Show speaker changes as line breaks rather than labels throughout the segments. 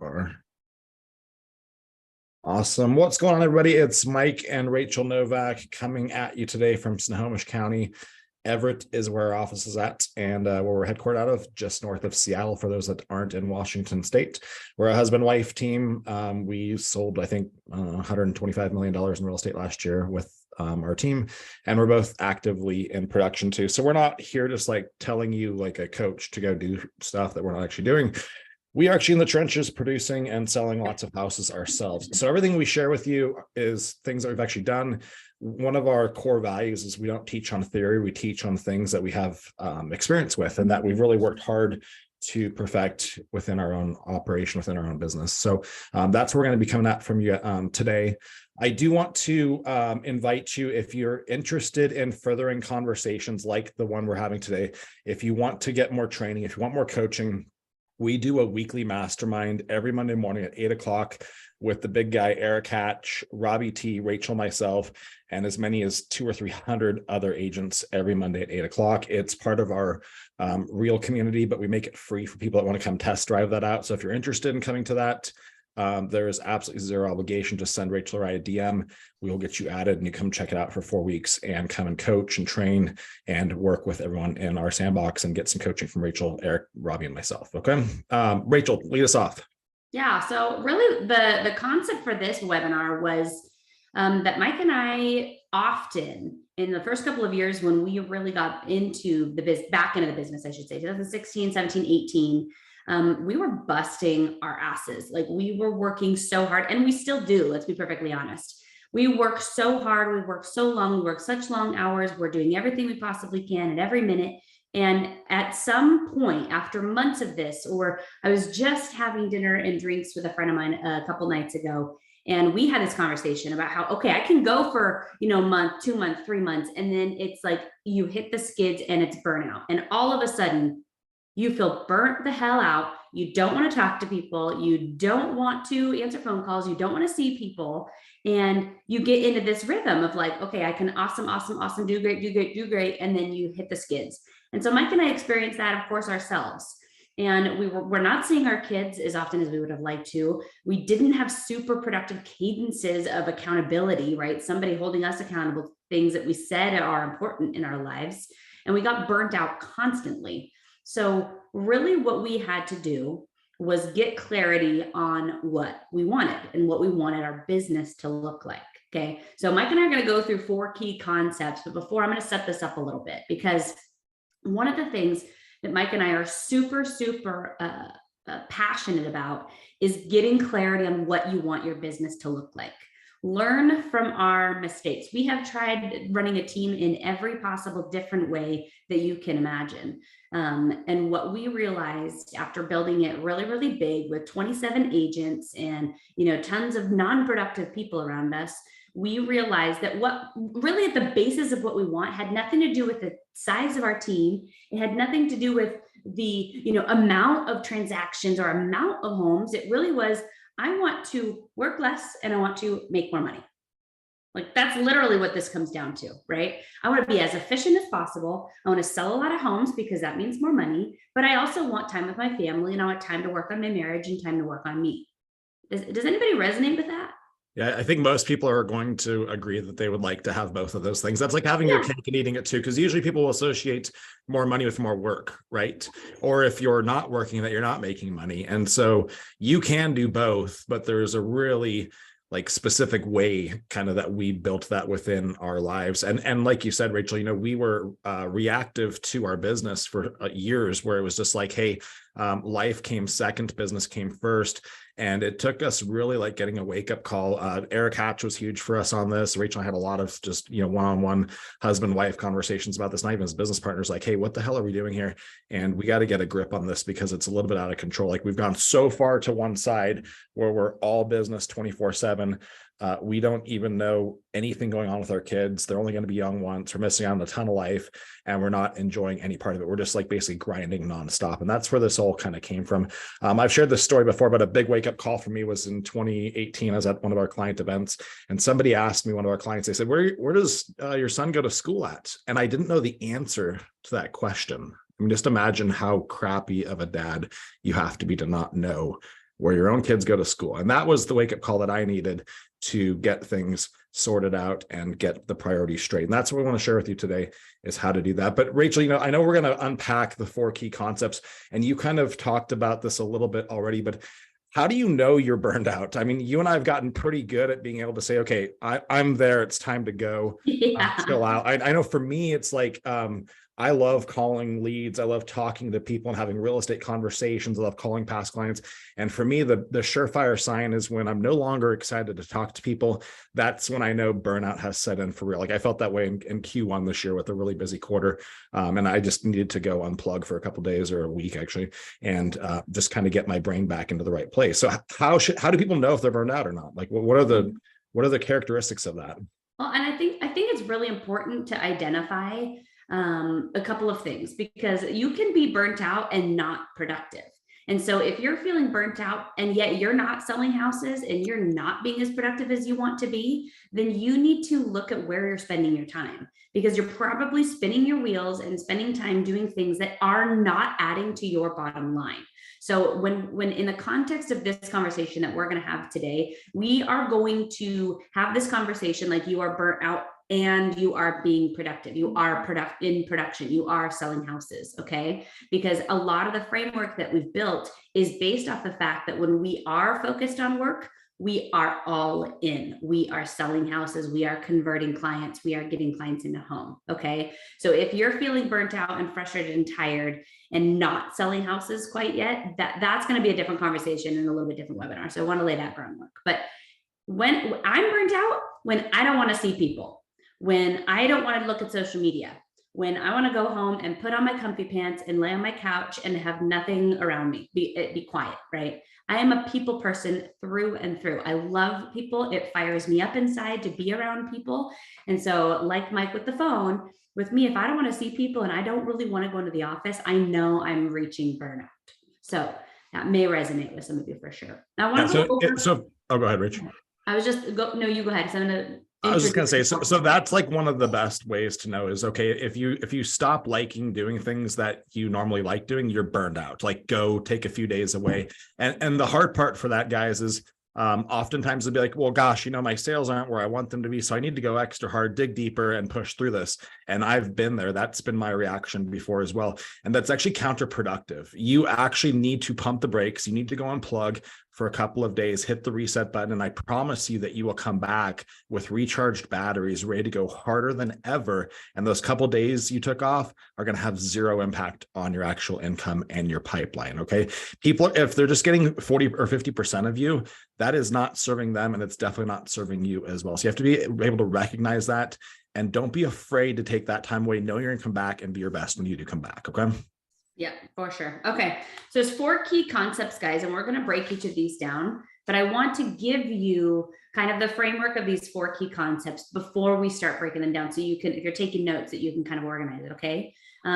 Are. Awesome. What's going on, everybody? It's Mike and Rachel Novak coming at you today from Snohomish County. Everett is where our office is at, and where we're headquartered out of, just north of Seattle, for those that aren't in Washington State. We're a husband-wife team. We sold, I think, $125 million in real estate last year with our team, and we're both actively in production too. So we're not here just like telling you like a coach to go do stuff that we're not actually doing. We are actually in the trenches producing and selling lots of houses ourselves. So everything we share with you is things that we've actually done. One of our core values is we don't teach on theory, we teach on things that we have experience with and that we've really worked hard to perfect within our own operation, within our own business. So that's where we're going to be coming at from you today. I do want to invite you, if you're interested in furthering conversations like the one we're having today, if you want to get more training, if you want more coaching, we do a weekly mastermind every Monday morning at 8 o'clock with the big guy, Eric Hatch, Robbie T, Rachel, myself, and as many as 200 or 300 other agents every Monday at 8 o'clock. It's part of our real community, but we make it free for people that want to come test drive that out. So if you're interested in coming to that, there is absolutely zero obligation. Just send Rachel or I a DM. We will get you added and you come check it out for 4 weeks and come and coach and train and work with everyone in our sandbox and get some coaching from Rachel, Eric, Robbie, and myself. Okay. Rachel, lead us off.
Yeah. So really the concept for this webinar was that Mike and I often in the first couple of years when we really got into back into the business, I should say 2016, 17, 18, we were busting our asses. Like we were working so hard, and we still do. Let's be perfectly honest. We work so hard. We work so long. We work such long hours. We're doing everything we possibly can at every minute. And at some point after months of this, or I was just having dinner and drinks with a friend of mine a couple nights ago, and we had this conversation about how, okay, I can go for, a month, 2 months, 3 months. And then it's like you hit the skids and it's burnout. And all of a sudden, you feel burnt the hell out. You don't want to talk to people. You don't want to answer phone calls. You don't want to see people. And you get into this rhythm of like, okay, I can awesome, do great. And then you hit the skids. And so Mike and I experienced that, of course, ourselves. And we're not seeing our kids as often as we would have liked to. We didn't have super productive cadences of accountability, right? Somebody holding us accountable to things that we said are important in our lives. And we got burnt out constantly. So really what we had to do was get clarity on what we wanted and what we wanted our business to look like. Okay. So Mike and I are going to go through 4 key concepts, but before I'm going to set this up a little bit, because one of the things that Mike and I are super passionate about is getting clarity on what you want your business to look like. Learn from our mistakes. We have tried running a team in every possible different way that you can imagine. And what we realized after building it really, really big with 27 agents and, tons of non-productive people around us, we realized that what really at the basis of what we want had nothing to do with the size of our team. It had nothing to do with the, amount of transactions or amount of homes. It really was, I want to work less and I want to make more money. Like that's literally what this comes down to, right? I want to be as efficient as possible. I want to sell a lot of homes because that means more money, but I also want time with my family and I want time to work on my marriage and time to work on me. Does anybody resonate with that?
Yeah, I think most people are going to agree that they would like to have both of those things. That's like having your cake and eating it too, because usually people will associate more money with more work, right? Or if you're not working, that you're not making money. And so you can do both, but there's a really like specific way kind of that we built that within our lives. And like you said, Rachel, we were reactive to our business for years where it was just like, hey, life came second, business came first. And it took us really like getting a wake-up call. Eric Hatch was huge for us on this. Rachel and I had a lot of just, one-on-one husband-wife conversations about this, not even as business partners, like, hey, what the hell are we doing here? And we got to get a grip on this because it's a little bit out of control. Like we've gone so far to one side where we're all business 24/7. We don't even know anything going on with our kids. They're only going to be young once. We're missing out on a ton of life and we're not enjoying any part of it. We're just like basically grinding nonstop. And that's where this all kind of came from. I've shared this story before, but a big wake up call for me was in 2018. I was at one of our client events and somebody asked me, one of our clients, they said, where does your son go to school at? And I didn't know the answer to that question. I mean, just imagine how crappy of a dad you have to be to not know where your own kids go to school. And that was the wake up call that I needed to get things sorted out and get the priorities straight. And that's what we want to share with you today, is how to do that. But Rachel, I know we're going to unpack the 4 key concepts, and you kind of talked about this a little bit already, but how do you know you're burned out? I mean, you and I have gotten pretty good at being able to say, okay, I'm there. It's time to go.
Yeah.
Chill out. I know for me, it's like, I love calling leads. I love talking to people and having real estate conversations. I love calling past clients. And for me, the surefire sign is when I'm no longer excited to talk to people. That's when I know burnout has set in for real. Like I felt that way in Q1 this year with a really busy quarter. And I just needed to go unplug for a couple of days or a week actually, and just kind of get my brain back into the right place. So how do people know if they're burned out or not? Like what are the characteristics of that?
Well, and I think it's really important to identify a couple of things, because you can be burnt out and not productive. And so if you're feeling burnt out and yet you're not selling houses and you're not being as productive as you want to be, then you need to look at where you're spending your time, because you're probably spinning your wheels and spending time doing things that are not adding to your bottom line. So when in the context of this conversation that we're going to have today, we are going to have this conversation like you are burnt out and you are being productive. You are in production. You are selling houses. Okay. Because a lot of the framework that we've built is based off the fact that when we are focused on work, we are all in. We are selling houses. We are converting clients. We are getting clients in the home. Okay. So if you're feeling burnt out and frustrated and tired and not selling houses quite yet, that's going to be a different conversation and a little bit different webinar. So I want to lay that groundwork. But when I'm burnt out, when I don't want to see people, when I don't want to look at social media, when I want to go home and put on my comfy pants and lay on my couch and have nothing around me, be quiet, right? I am a people person through and through. I love people. It fires me up inside to be around people. And so like Mike with the phone, with me, if I don't want to see people and I don't really want to go into the office, I know I'm reaching burnout. So that may resonate with some of you for sure. Now, I want to
go ahead, Rich.
I was just you go ahead. So
I was just going to say, so that's like one of the best ways to know is, okay, if you stop liking doing things that you normally like doing, you're burned out. Like go take a few days away. And the hard part for that, guys, is oftentimes they'll be like, well, gosh, my sales aren't where I want them to be. So I need to go extra hard, dig deeper and push through this. And I've been there. That's been my reaction before as well. And that's actually counterproductive. You actually need to pump the brakes. You need to go unplug for a couple of days, hit the reset button. And I promise you that you will come back with recharged batteries, ready to go harder than ever. And those couple of days you took off are going to have zero impact on your actual income and your pipeline. Okay. People, if they're just getting 40 or 50% of you, that is not serving them. And it's definitely not serving you as well. So you have to be able to recognize that, and don't be afraid to take that time away. Know you're going to come back and be your best when you do come back. Okay.
Yeah, for sure. Okay. So there's 4 key concepts, guys, and we're going to break each of these down, but I want to give you kind of the framework of these 4 key concepts before we start breaking them down. So you can, if you're taking notes, that you can kind of organize it. Okay.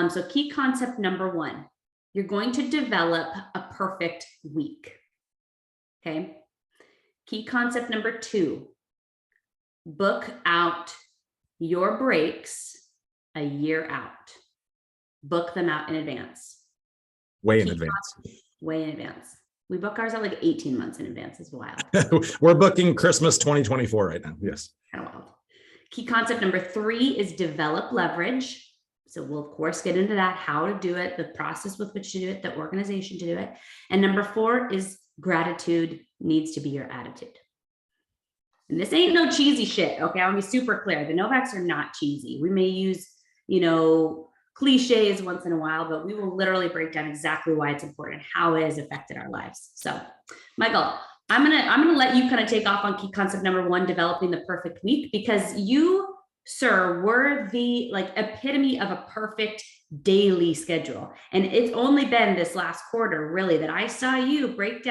So key concept number 1, you're going to develop a perfect week. Okay. Key concept number 2, book out your breaks a year out. Book them out in advance.
Way in advance.
We book ours out like 18 months in advance. It's wild.
We're booking Christmas 2024 right now. Yes.
Kind of wild. Key concept number 3 is develop leverage. So we'll of course get into that, how to do it, the process with which to do it, the organization to do it. And number 4 is gratitude needs to be your attitude. And this ain't no cheesy shit. Okay. I want to be super clear. The Novaks are not cheesy. We may use, cliches once in a while, but we will literally break down exactly why it's important and how it has affected our lives. So Michael, I'm gonna let you kind of take off on key concept number 1, developing the perfect week, because you, sir, were the epitome of a perfect daily schedule. And it's only been this last quarter really that I saw you pivot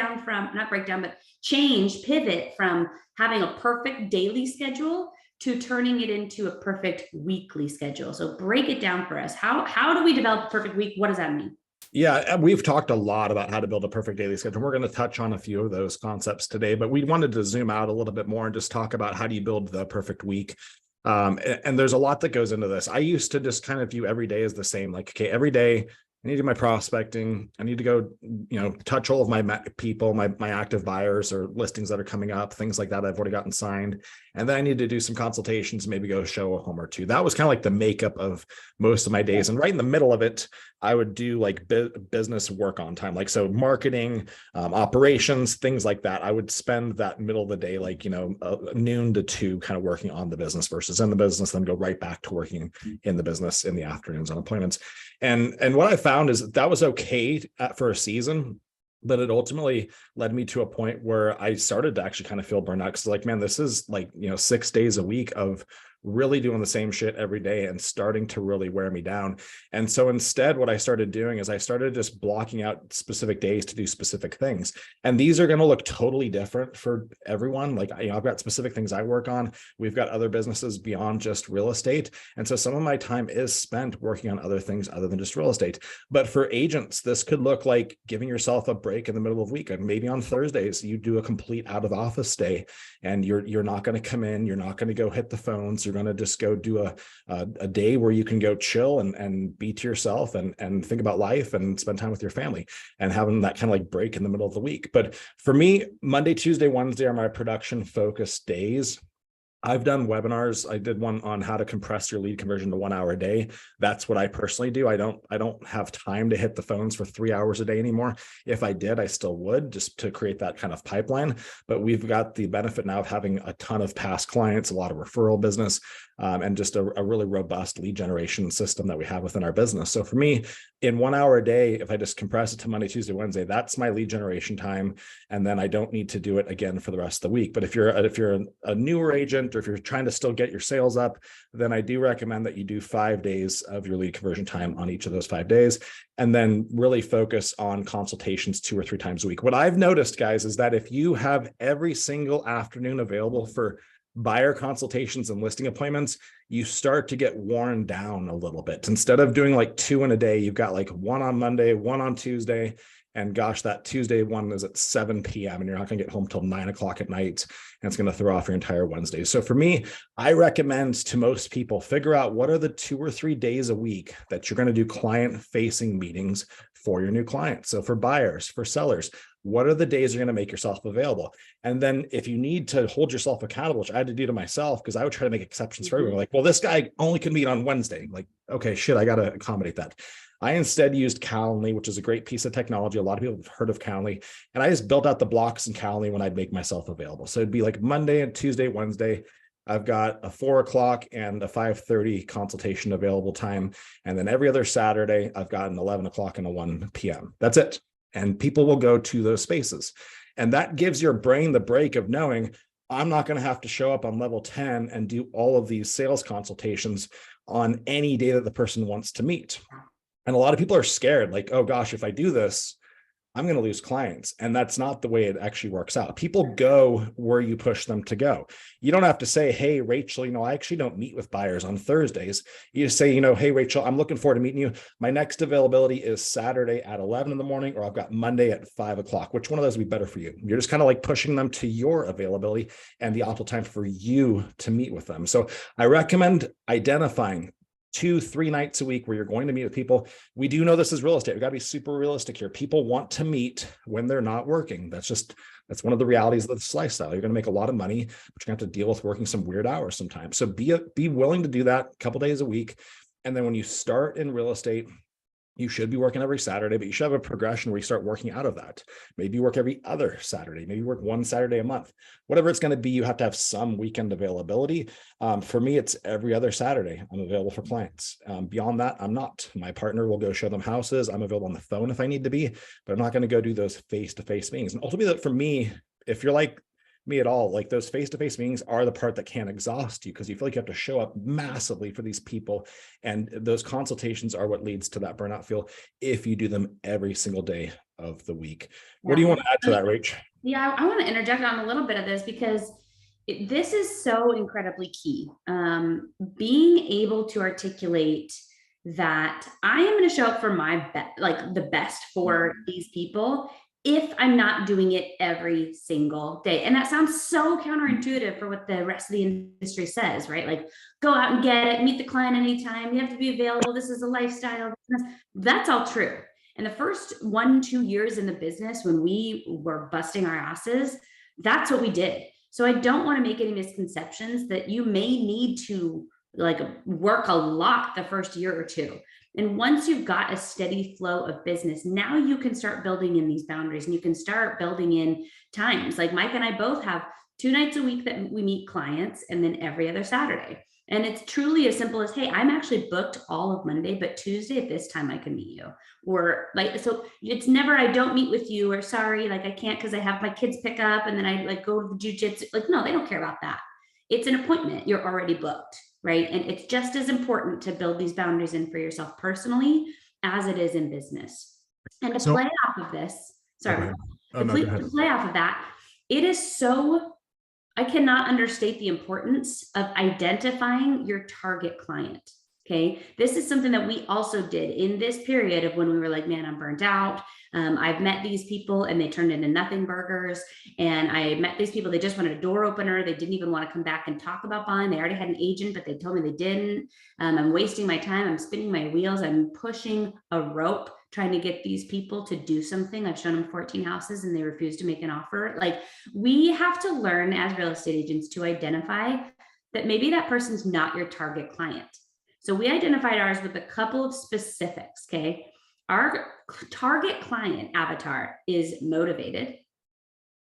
from having a perfect daily schedule to turning it into a perfect weekly schedule. So break it down for us. How do we develop a perfect week? What does that mean?
Yeah, we've talked a lot about how to build a perfect daily schedule. We're going to touch on a few of those concepts today, but we wanted to zoom out a little bit more and just talk about how do you build the perfect week. And there's a lot that goes into this. I used to just kind of view every day as the same. Like, okay, every day I need to do my prospecting. I need to go, touch all of my people, my active buyers or listings that are coming up, things like that I've already gotten signed. And then I need to do some consultations, maybe go show a home or two. That was kind of like the makeup of most of my days. And right in the middle of it, I would do like business work on time, like so marketing, operations, things like that. I would spend that middle of the day, like, noon to 2 kind of working on the business versus in the business, then go right back to working in the business in the afternoons on appointments. And what I found is that was okay for a season, but it ultimately led me to a point where I started to actually kind of feel burnout because like, man, this is like, 6 days a week of really doing the same shit every day and starting to really wear me down. And so instead, what I started doing is I started just blocking out specific days to do specific things. And these are going to look totally different for everyone. Like, I've got specific things I work on. We've got other businesses beyond just real estate. And so some of my time is spent working on other things other than just real estate. But for agents, this could look like giving yourself a break in the middle of the week. And maybe on Thursdays, you do a complete out of office day and you're not going to come in, you're not going to go hit the phones. You're going to just go do a day where you can go chill and be to yourself and think about life and spend time with your family and having that kind of like break in the middle of the week. But for me, Monday, Tuesday, Wednesday are my production focused days. I've done webinars. I did one on how to compress your lead conversion to 1 hour a day. That's what I personally do. I don't have time to hit the phones for 3 hours a day anymore. If I did, I still would, just to create that kind of pipeline. But we've got the benefit now of having a ton of past clients, a lot of referral business, and just a really robust lead generation system that we have within our business. So for me, in 1 hour a day, if I just compress it to Monday, Tuesday, Wednesday, that's my lead generation time. And then I don't need to do it again for the rest of the week. But if you're a newer agent, or if you're trying to still get your sales up, then I do recommend that you do 5 days of your lead conversion time on each of those 5 days, and then really focus on consultations 2 or 3 times a week. What I've noticed, guys, is that if you have every single afternoon available for buyer consultations and listing appointments, you start to get worn down a little bit. Instead of doing like 2 in a day, you've got like 1 on Monday, 1 on Tuesday. And gosh, that Tuesday one is at 7 p.m. and you're not going to get home till 9 o'clock at night. And it's going to throw off your entire Wednesday. So for me, I recommend to most people, figure out what are the 2 or 3 days a week that you're going to do client facing meetings for your new clients. So for buyers, for sellers, what are the days you're going to make yourself available? And then if you need to hold yourself accountable, which I had to do to myself, because I would try to make exceptions for everyone. Like, well, this guy only can meet on Wednesday. Like, okay, shit, I got to accommodate that. I instead used Calendly, which is a great piece of technology. A lot of people have heard of Calendly. And I just built out the blocks in Calendly when I'd make myself available. So it'd be like Monday and Tuesday, Wednesday. I've got a 4 o'clock and a 5:30 consultation available time. And then every other Saturday, I've got an 11 o'clock and a 1 p.m. That's it. And people will go to those spaces. And that gives your brain the break of knowing I'm not going to have to show up on level 10 and do all of these sales consultations on any day that the person wants to meet. And a lot of people are scared, like, oh gosh, if I do this, I'm going to lose clients. And that's not the way it actually works out. People go where you push them to go. You don't have to say, hey, Rachel, I actually don't meet with buyers on Thursdays. You just say, hey, Rachel, I'm looking forward to meeting you. My next availability is Saturday at 11 in the morning, or I've got Monday at 5 o'clock. Which one of those would be better for you? You're just kind of like pushing them to your availability and the optimal time for you to meet with them. So I recommend identifying 2-3 nights a week where you're going to meet with people. We do know this is real estate. We've got to be super realistic here. People want to meet when they're not working. That's one of the realities of this lifestyle. You're going to make a lot of money, but you're going to have to deal with working some weird hours sometimes. So be willing to do that a couple days a week. And then when you start in real estate, you should be working every Saturday, but you should have a progression where you start working out of that. Maybe you work every other Saturday, maybe you work 1 Saturday a month, whatever it's going to be. You have to have some weekend availability. For me, it's every other Saturday I'm available for clients. Beyond that, I'm not. My partner will go show them houses. I'm available on the phone if I need to be, but I'm not going to go do those face-to-face meetings. And ultimately, for me, if you're like me at all, like those face-to-face meetings are the part that can exhaust you because you feel like you have to show up massively for these people. And those consultations are what leads to that burnout feel if you do them every single day of the week. What do you want to add to that, Rach?
Yeah, I want to interject on a little bit of this because this is so incredibly key. Being able to articulate that I am going to show up for my best, like the best for these people if I'm not doing it every single day. And that sounds so counterintuitive for what the rest of the industry says, right? Like, go out and get it, meet the client anytime, you have to be available, this is a lifestyle. That's all true. And the first 1-2 years in the business, when we were busting our asses, that's what we did. So I don't want to make any misconceptions that you may need to like work a lot the first year or two. And once you've got a steady flow of business, now you can start building in these boundaries and you can start building in times. Like Mike and I both have 2 nights a week that we meet clients and then every other Saturday. And it's truly as simple as, hey, I'm actually booked all of Monday, but Tuesday at this time I can meet you. Or like, so it's never, I don't meet with you, or sorry, like I can't because I have my kids pick up and then I like go to the jujitsu. Like, no, they don't care about that. It's an appointment. You're already booked, right? And it's just as important to build these boundaries in for yourself personally as it is in business. And to play off of this, sorry, to play off of that, it is so, I cannot understate the importance of identifying your target client. Okay. This is something that we also did in this period of when we were like, man, I'm burnt out. I've met these people and they turned into nothing burgers. And I met these people, they just wanted a door opener. They didn't even want to come back and talk about buying. They already had an agent, but they told me they didn't. I'm wasting my time. I'm spinning my wheels. I'm pushing a rope trying to get these people to do something. I've shown them 14 houses and they refuse to make an offer. Like, we have to learn as real estate agents to identify that maybe that person's not your target client. So we identified ours with a couple of specifics, okay? Our target client avatar is motivated.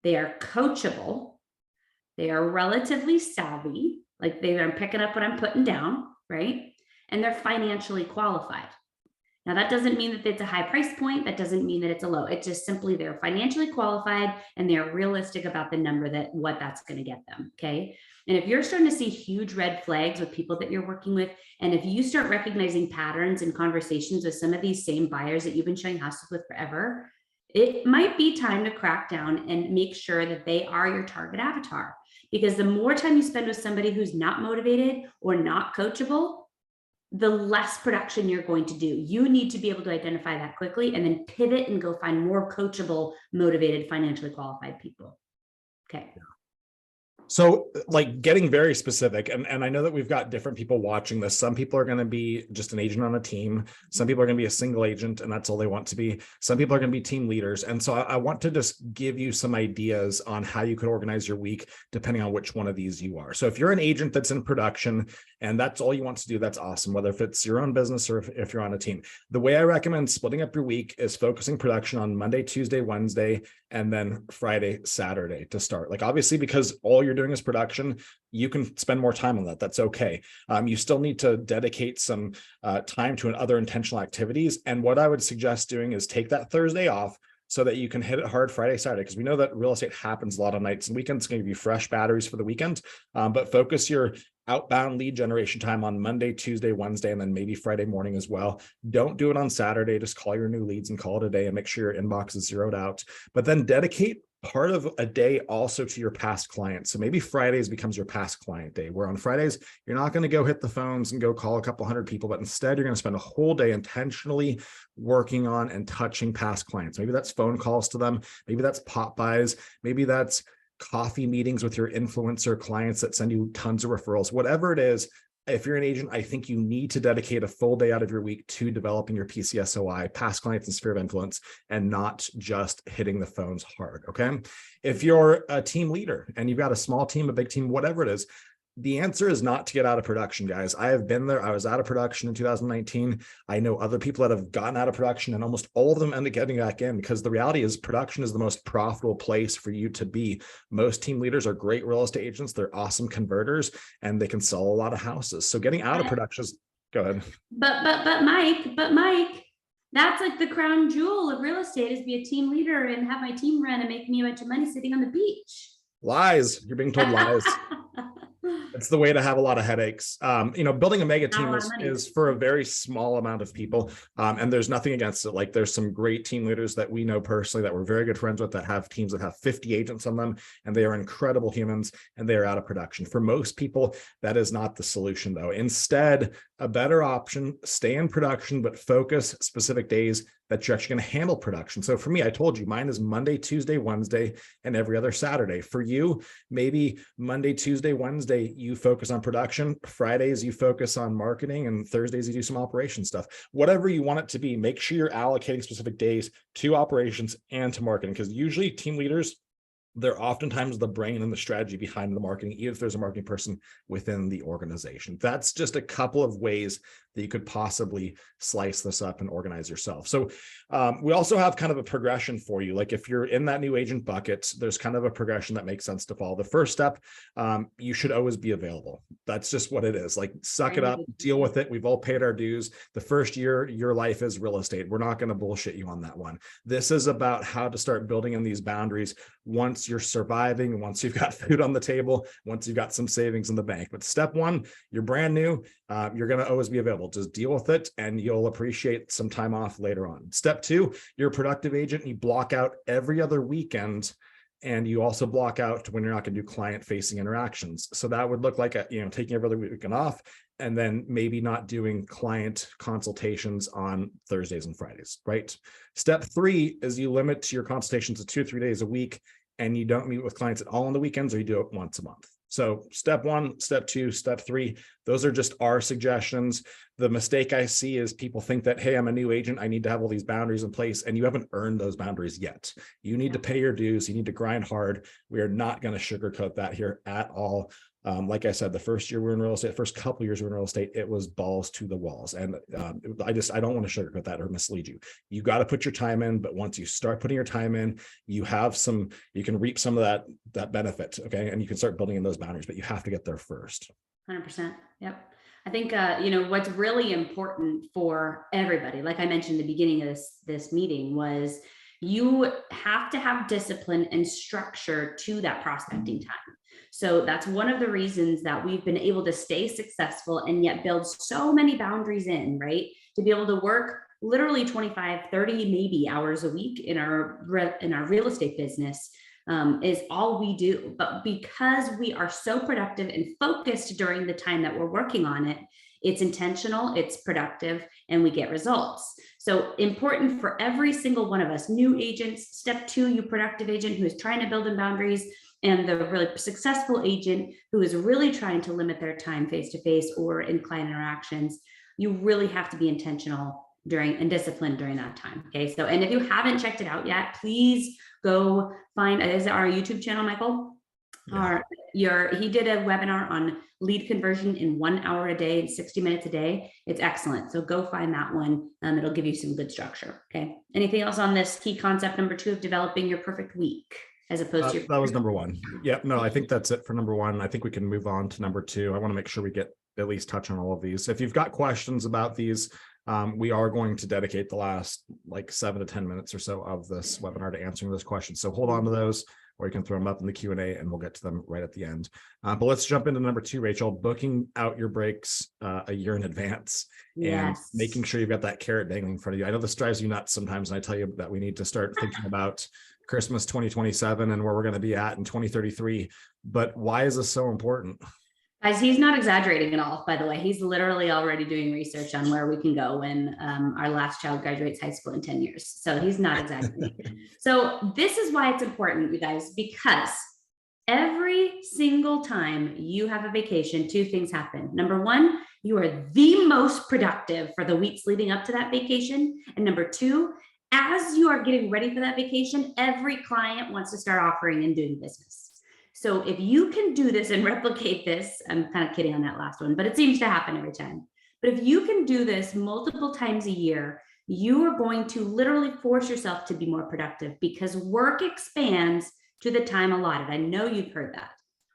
They are coachable. They are relatively savvy. Like, they are picking up what I'm putting down, right? And they're financially qualified. Now, that doesn't mean that it's a high price point. That doesn't mean that it's a low. It's just simply they're financially qualified and they're realistic about the number that what that's going to get them. Okay. And if you're starting to see huge red flags with people that you're working with, and if you start recognizing patterns and conversations with some of these same buyers that you've been showing houses with forever, it might be time to crack down and make sure that they are your target avatar. Because the more time you spend with somebody who's not motivated or not coachable, the less production you're going to do. You need to be able to identify that quickly and then pivot and go find more coachable, motivated, financially qualified people. Okay.
So like getting very specific, and I know that we've got different people watching this. Some people are going to be just an agent on a team. Some people are going to be a single agent and that's all they want to be. Some people are going to be team leaders. And so I want to just give you some ideas on how you could organize your week depending on which one of these you are. So if you're an agent that's in production and that's all you want to do, that's awesome. Whether if it's your own business or if you're on a team, the way I recommend splitting up your week is focusing production on Monday, Tuesday, Wednesday, and then Friday, Saturday to start. Like, obviously, because all you're doing is production, you can spend more time on that. That's okay. You still need to dedicate some time to other intentional activities. And what I would suggest doing is take that Thursday off so that you can hit it hard Friday, Saturday, because we know that real estate happens a lot on nights and weekends. It's going to give you fresh batteries for the weekend, but focus your outbound lead generation time on Monday, Tuesday, Wednesday, and then maybe Friday morning as well. Don't do it on Saturday. Just call your new leads and call it a day and make sure your inbox is zeroed out. But then dedicate part of a day also to your past clients. So maybe Fridays becomes your past client day, where on Fridays, you're not going to go hit the phones and go call a couple hundred people, but instead you're going to spend a whole day intentionally working on and touching past clients. Maybe that's phone calls to them. Maybe that's pop buys. Maybe that's coffee meetings with your influencer clients that send you tons of referrals. Whatever it is, if you're an agent, I think you need to dedicate a full day out of your week to developing your PCSOI, past clients and sphere of influence, and not just hitting the phones hard, okay? If you're a team leader and you've got a small team, a big team, whatever it is, the answer is not to get out of production, guys. I have been there. I was out of production in 2019. I know other people that have gotten out of production and almost all of them end up getting back in, because the reality is production is the most profitable place for you to be. Most team leaders are great real estate agents. They're awesome converters and they can sell a lot of houses. So getting out of production is, go ahead.
But Mike, that's like the crown jewel of real estate, is be a team leader and have my team run and make me a bunch of money sitting on the beach.
Lies. You're being told lies. It's the way to have a lot of headaches. Building a mega team is for a very small amount of people. And there's nothing against it. Like, there's some great team leaders that we know personally that we're very good friends with that have teams that have 50 agents on them, and they are incredible humans and they are out of production. For most people, that is not the solution though. Instead, a better option, stay in production, but focus specific days that you're actually going to handle production. So for me, I told you mine is Monday, Tuesday, Wednesday, and every other Saturday. For you, maybe Monday, Tuesday, Wednesday, you focus on production. Fridays, you focus on marketing, and Thursdays, you do some operation stuff. Whatever you want it to be, make sure you're allocating specific days to operations and to marketing, because usually team leaders, they're oftentimes the brain and the strategy behind the marketing, even if there's a marketing person within the organization. That's just a couple of ways that you could possibly slice this up and organize yourself. So we also have kind of a progression for you. Like if you're in that new agent bucket, there's kind of a progression that makes sense to follow. The first step, you should always be available. That's just what it is. Like suck it up, deal with it. We've all paid our dues. The first year, your life is real estate. We're not going to bullshit you on that one. This is about how to start building in these boundaries once you're surviving, once you've got food on the table, once you've got some savings in the bank. But step one, you're brand new. You're going to always be available. Just deal with it and you'll appreciate some time off later on. Step two, you're a productive agent. You block out every other weekend, and you also block out when you're not going to do client facing interactions. So that would look like taking every other weekend off, and then maybe not doing client consultations on Thursdays and Fridays, right? Step three is you limit your consultations to 2 or 3 days a week, and you don't meet with clients at all on the weekends, or you do it once a month. So step one, step two, step three, those are just our suggestions. The mistake I see is people think that, hey, I'm a new agent, I need to have all these boundaries in place, and you haven't earned those boundaries yet. You need to pay your dues. You need to grind hard. We are not going to sugarcoat that here at all. Like I said, the first year we were in real estate, the first couple of years we were in real estate, it was balls to the walls. And I don't want to sugarcoat that or mislead you. You got to put your time in, but once you start putting your time in, you can reap some of that benefit. Okay. And you can start building in those boundaries, but you have to get there first.
100%. Yep. I think, what's really important for everybody, like I mentioned at the beginning of this meeting, was you have to have discipline and structure to that prospecting time. So that's one of the reasons that we've been able to stay successful and yet build so many boundaries in, right? To be able to work literally 25, 30, maybe hours a week in our real estate business is all we do. But because we are so productive and focused during the time that we're working on it, it's intentional, it's productive, and we get results. So important for every single one of us, new agents, step two, you productive agent who is trying to build in boundaries, and the really successful agent who is really trying to limit their time face-to-face or in client interactions, you really have to be intentional and disciplined during that time. Okay. So, and if you haven't checked it out yet, please go find, is it our YouTube channel, Michael? Yeah. He did a webinar on lead conversion in 1 hour a day and 60 minutes a day. It's excellent. So go find that one. It'll give you some good structure. Okay. Anything else on this key concept number 2 of developing your perfect week? As opposed to
that was number 1. Yep. No, I think that's it for number 1. I think we can move on to number 2. I want to make sure we get at least touch on all of these. If you've got questions about these, we are going to dedicate the last 7 to 10 minutes or so of this webinar to answering those questions. So hold on to those, or you can throw them up in the Q&A and we'll get to them right at the end. But let's jump into number 2, Rachel, booking out your breaks a year in advance. And making sure you've got that carrot dangling in front of you. I know this drives you nuts sometimes, and I tell you that we need to start thinking about Christmas 2027 and where we're going to be at in 2033. But why is this so important?
Guys, he's not exaggerating at all, by the way. He's literally already doing research on where we can go when our last child graduates high school in 10 years. So he's not exaggerating. So this is why it's important, you guys, because every single time you have a vacation, 2 things happen. Number 1, you are the most productive for the weeks leading up to that vacation. And number 2, as you are getting ready for that vacation, every client wants to start offering and doing business. So if you can do this and replicate this, I'm kind of kidding on that last one, but it seems to happen every time. But if you can do this multiple times a year, you are going to literally force yourself to be more productive, because work expands to the time allotted. I know you've heard that.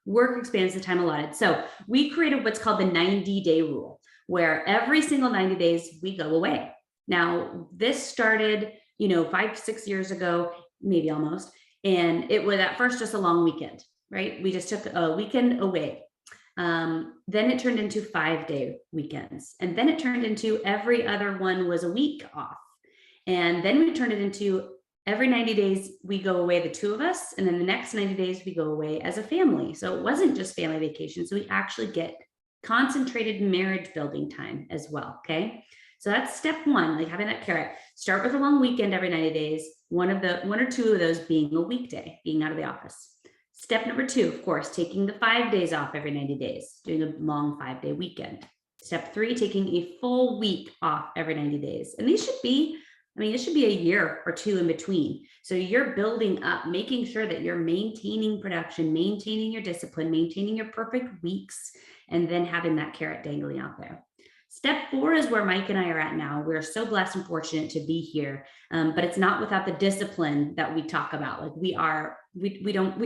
Work expands the time allotted. So we created what's called the 90-day rule, where every single 90 days we go away. Now, this started, 5-6 years ago, maybe almost. And it was at first just a long weekend, right? We just took a weekend away. Then it turned into 5-day weekends. And then it turned into every other one was a week off. And then we turned it into every 90 days, we go away, the 2 of us. And then the next 90 days, we go away as a family. So it wasn't just family vacation. So we actually get concentrated marriage building time as well. Okay. So that's step one, like having that carrot. Start with a long weekend every 90 days. One or two of those being a weekday, being out of the office. Step number two, of course, taking the 5 days off every 90 days, doing a long 5-day weekend. Step three, taking a full week off every 90 days. And these should be, it should be a year or two in between. So you're building up, making sure that you're maintaining production, maintaining your discipline, maintaining your perfect weeks, and then having that carrot dangling out there. Step four is where Mike and I are at now. We're so blessed and fortunate to be here, but it's not without the discipline that we talk about. Like we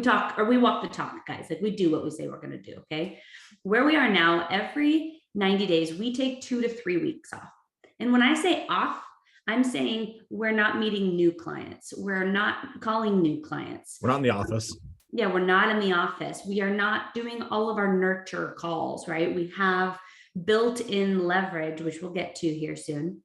talk, or we walk the talk, guys. Like we do what we say we're going to do. Okay. Where we are now, every 90 days, we take 2 to 3 weeks off. And when I say off, I'm saying we're not meeting new clients. We're not calling new clients.
We're not in the office.
Yeah, we're not in the office. We are not doing all of our nurture calls, right? We have built-in leverage, which we'll get to here soon,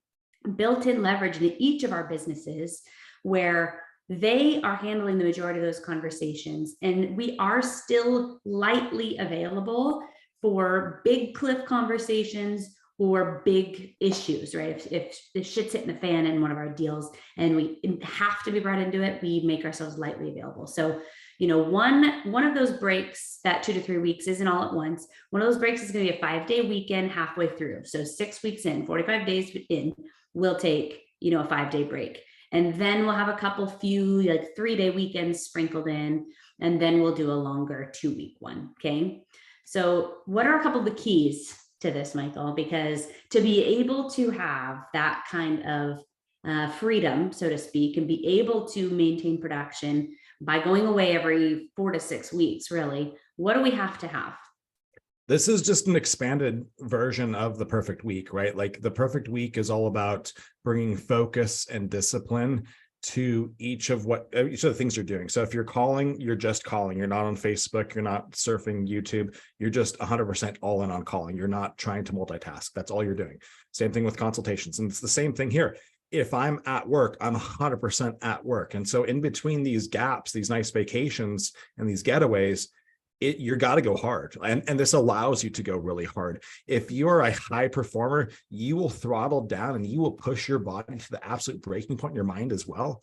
built-in leverage in each of our businesses where they are handling the majority of those conversations. And we are still lightly available for big cliff conversations or big issues, right? If the shit's hitting the fan in one of our deals and we have to be brought into it, we make ourselves lightly available. So one of those breaks, that 2 to 3 weeks isn't all at once. One of those breaks is going to be a 5-day weekend halfway through. So 6 weeks in, 45 days in, we'll take, a 5-day break. And then we'll have a few 3-day weekends sprinkled in, and then we'll do a longer 2-week one. Okay. So what are a couple of the keys to this, Michael? Because to be able to have that kind of freedom, so to speak, and be able to maintain production by going away every 4 to 6 weeks, really, what do we have to have?
This is just an expanded version of the perfect week, right? Like the perfect week is all about bringing focus and discipline to each of the things you're doing. So if you're calling, you're just calling. You're not on Facebook. You're not surfing YouTube. You're just 100% all in on calling. You're not trying to multitask. That's all you're doing. Same thing with consultations. And it's the same thing here. If I'm at work, I'm 100% at work. And so in between these gaps, these nice vacations and these getaways, you got to go hard. And this allows you to go really hard. If you're a high performer, you will throttle down and you will push your body to the absolute breaking point in your mind as well.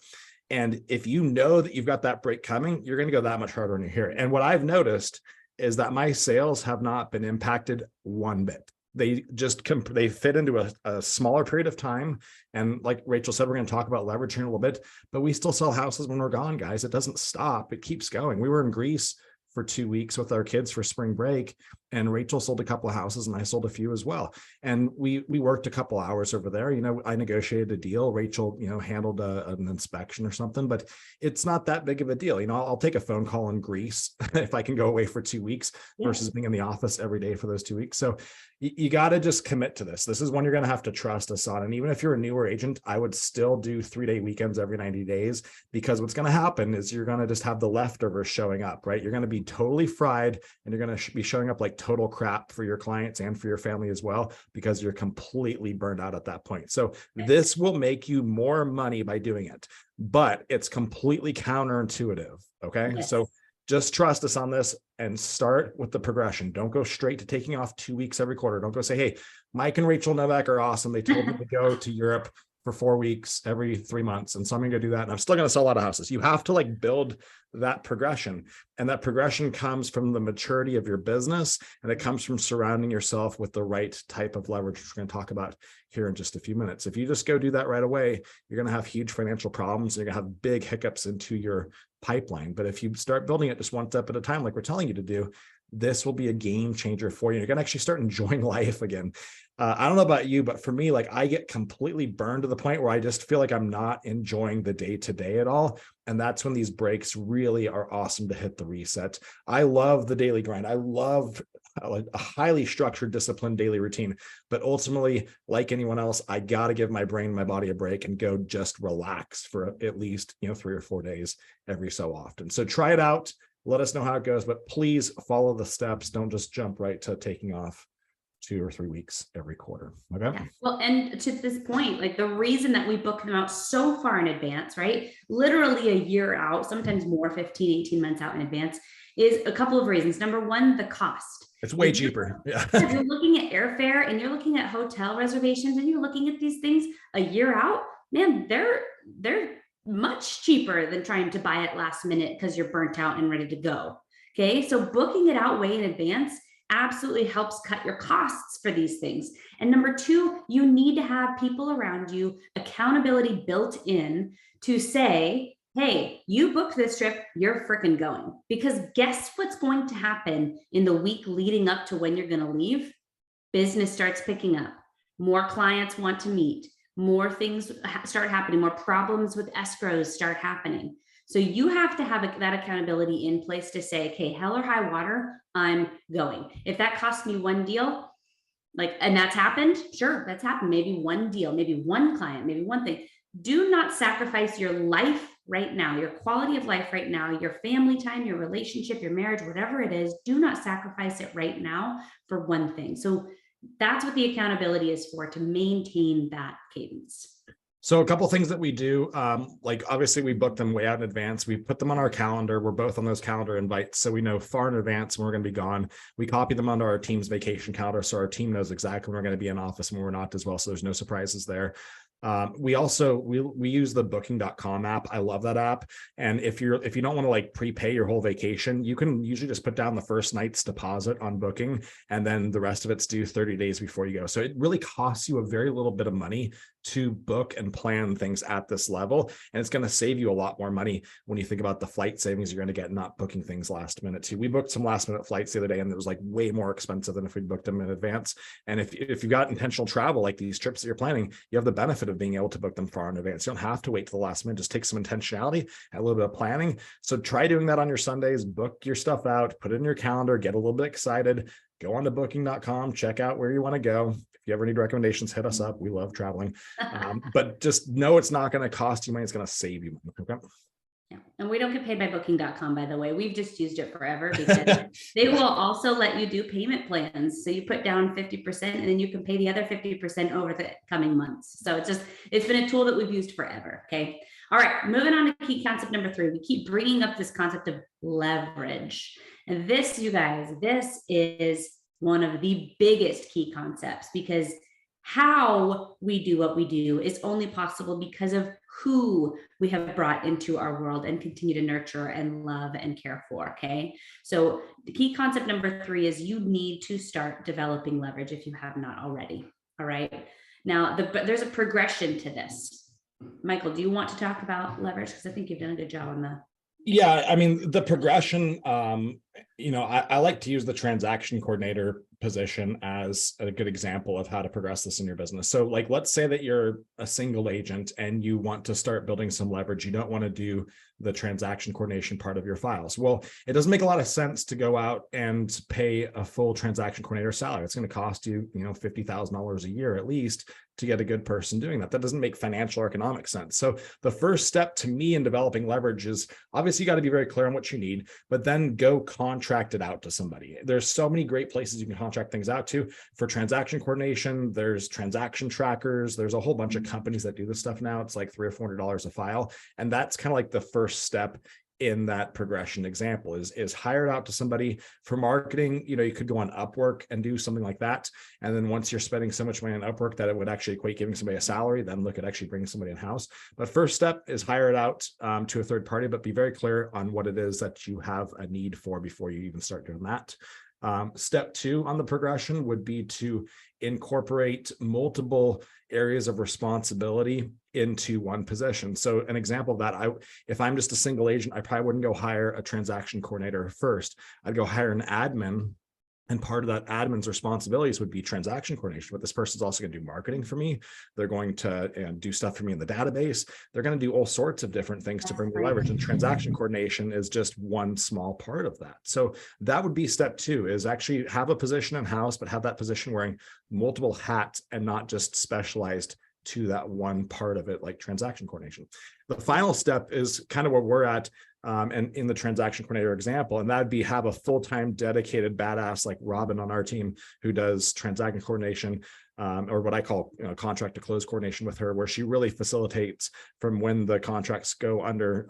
And if you know that you've got that break coming, you're going to go that much harder when you're here. And what I've noticed is that my sales have not been impacted one bit. They just they fit into a smaller period of time. And like Rachel said, we're going to talk about leverage here in a little bit, but we still sell houses when we're gone, guys. It doesn't stop. It keeps going. We were in Greece for 2 weeks with our kids for spring break, and Rachel sold a couple of houses and I sold a few as well. And we worked a couple hours over there. I negotiated a deal. Rachel, handled an inspection or something, but it's not that big of a deal. I'll take a phone call in Greece if I can go away for 2 weeks versus being in the office every day for those 2 weeks. So you got to just commit to this. This is one you're going to have to trust us on. And even if you're a newer agent, I would still do 3-day weekends every 90 days, because what's going to happen is you're going to just have the leftovers showing up, right? You're going to be totally fried and you're going to be showing up like total crap for your clients and for your family as well, because you're completely burned out at that point. So this will make you more money by doing it, but it's completely counterintuitive. Okay. Yes. So just trust us on this and start with the progression. Don't go straight to taking off 2 weeks every quarter. Don't go say, hey, Mike and Rachel Novak are awesome. They told me to go to Europe for 4 weeks every 3 months. And so I'm going to do that. And I'm still going to sell a lot of houses. You have to build that progression. And that progression comes from the maturity of your business. And it comes from surrounding yourself with the right type of leverage, which we're going to talk about here in just a few minutes. If you just go do that right away, you're going to have huge financial problems. And you're going to have big hiccups into your pipeline. But if you start building it just one step at a time, like we're telling you to do, this will be a game changer for you. You're going to actually start enjoying life again. I don't know about you, but for me, I get completely burned to the point where I just feel like I'm not enjoying the day to day at all. And that's when these breaks really are awesome to hit the reset. I love the daily grind. I love a highly structured, disciplined daily routine. But ultimately, like anyone else, I got to give my brain, my body a break and go just relax for at least 3 or 4 days every so often. So try it out. Let us know how it goes, but please follow the steps. Don't just jump right to taking off 2 or 3 weeks every quarter. Okay.
Yeah. Well, and to this point, the reason that we book them out so far in advance, right? Literally a year out, sometimes more, 15, 18 months out in advance, is a couple of reasons. Number one, the cost.
It's way cheaper. Yeah.
If you're looking at airfare and you're looking at hotel reservations and you're looking at these things a year out, man, they're much cheaper than trying to buy it last minute because you're burnt out and ready to go. Okay. So booking it out way in advance absolutely helps cut your costs for these things. And number two, you need to have people around you, accountability built in to say, hey, you booked this trip, you're freaking going. Because guess what's going to happen in the week leading up to when you're going to leave? Business starts picking up. More clients want to meet. More things start happening. More problems with escrows start happening. So you have to have that accountability in place to say, okay, hell or high water, I'm going. If that costs me one deal, and that's happened, sure, that's happened. Maybe one deal, maybe one client, maybe one thing. Do not sacrifice your life right now, your quality of life right now, your family time, your relationship, your marriage, whatever it is. Do not sacrifice it right now for one thing. So that's what the accountability is for, to maintain that cadence.
So a couple of things that we do, obviously we book them way out in advance. We put them on our calendar. We're both on those calendar invites, so we know far in advance when we're going to be gone. We copy them onto our team's vacation calendar, so our team knows exactly when we're going to be in office and when we're not as well. So there's no surprises there. We use the booking.com app. I love that app. And if you don't want to prepay your whole vacation, you can usually just put down the first night's deposit on booking, and then the rest of it's due 30 days before you go. So it really costs you a very little bit of money to book and plan things at this level. And it's going to save you a lot more money when you think about the flight savings you're going to get not booking things last minute too. We booked some last minute flights the other day, and it was way more expensive than if we booked them in advance. And if you've got intentional travel, like these trips that you're planning, you have the benefit of being able to book them far in advance. You don't have to wait till the last minute. Just take some intentionality and a little bit of planning. So try doing that on your Sundays. Book your stuff out, put it in your calendar, get a little bit excited, go on to booking.com, check out where you want to go. If you ever need recommendations, hit us up. We love traveling. But just know it's not going to cost you money. It's going to save you money. Okay.
Yeah. And we don't get paid by booking.com, by the way. We've just used it forever because they will also let you do payment plans. So you put down 50% and then you can pay the other 50% over the coming months. So it's been a tool that we've used forever. Okay. All right. Moving on to key concept number 3. We keep bringing up this concept of leverage. And this, you guys, this is one of the biggest key concepts, because how we do what we do is only possible because of who we have brought into our world and continue to nurture and love and care for. Okay. So the key concept number 3 is you need to start developing leverage if you have not already. All right. Now, there's a progression to this. Michael, do you want to talk about leverage? Because I think you've done a good job on that.
Yeah, I mean, the progression, I like to use the transaction coordinator position as a good example of how to progress this in your business. So let's say that you're a single agent and you want to start building some leverage. You don't want to do the transaction coordination part of your files. Well, it doesn't make a lot of sense to go out and pay a full transaction coordinator salary. It's going to cost you, $50,000 a year at least to get a good person doing that. That doesn't make financial or economic sense. So the first step to me in developing leverage is obviously you got to be very clear on what you need, but then go contract it out to somebody. There's so many great places you can contract things out to for transaction coordination. There's transaction trackers. There's a whole bunch of companies that do this stuff now. It's like $300 or $400 a file. And that's kind of the first step in that progression example is hire it out to somebody for marketing. You could go on Upwork and do something like that. And then once you're spending so much money on Upwork that it would actually equate giving somebody a salary, then look at actually bringing somebody in-house. But first step is hire it out to a third party, but be very clear on what it is that you have a need for before you even start doing that. Step 2 on the progression would be to incorporate multiple areas of responsibility into one position. So an example of that, if I'm just a single agent, I probably wouldn't go hire a transaction coordinator first. I'd go hire an admin. And part of that admin's responsibilities would be transaction coordination, but this person's also going to do marketing for me. They're going to do stuff for me in the database. They're going to do all sorts of different things to bring me leverage. And transaction coordination is just one small part of that. So that would be step 2, is actually have a position in-house, but have that position wearing multiple hats and not just specialized to that one part of it, like transaction coordination. The final step is kind of where we're at. And in the transaction coordinator example, and that'd be have a full-time dedicated badass like Robin on our team who does transaction coordination or what I call contract to close coordination with her, where she really facilitates from when the contracts go under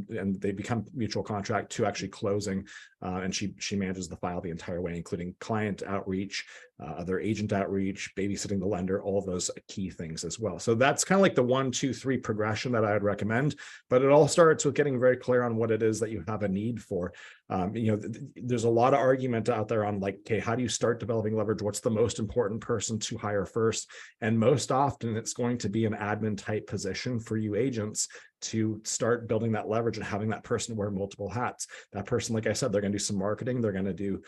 and they become mutual contract to actually closing. And she manages the file the entire way, including client outreach, other agent outreach, babysitting the lender, all of those key things as well. So that's kind of like the 1, 2, 3 progression that I would recommend. But it all starts with getting very clear on what it is that you have a need for. There's a lot of argument out there on like, okay, how do you start developing leverage? What's the most important person to hire first? And most often it's going to be an admin type position for you agents to start building that leverage and having that person wear multiple hats. That person, like I said, they're going to do some marketing. They're going to do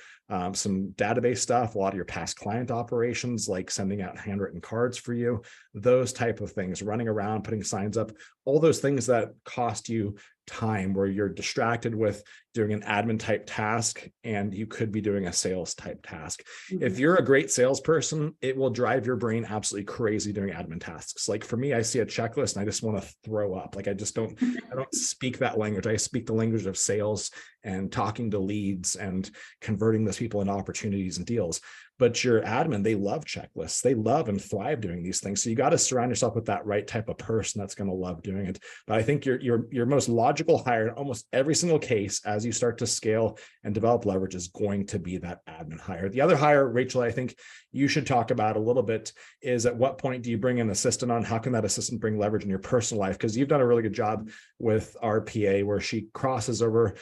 some database stuff, a lot of your past client operations, like sending out handwritten cards for you, those type of things, running around, putting signs up, all those things that cost you time, where you're distracted with doing an admin type task and you could be doing a sales type task. Mm-hmm. If you're a great salesperson, it will drive your brain absolutely crazy doing admin tasks. Like for me, I see a checklist and I just want to throw up. Like I don't speak that language. I speak the language of sales and talking to leads and converting those people into opportunities and deals. But your admin, they love checklists. They love and thrive doing these things. So you got to surround yourself with that right type of person that's going to love doing it. But I think your most logical hire in almost every single case as you start to scale and develop leverage is going to be that admin hire. The other hire, Rachel, I think you should talk about a little bit is at what point do you bring an assistant on? How can that assistant bring leverage in your personal life? Because you've done a really good job with our PA where she crosses over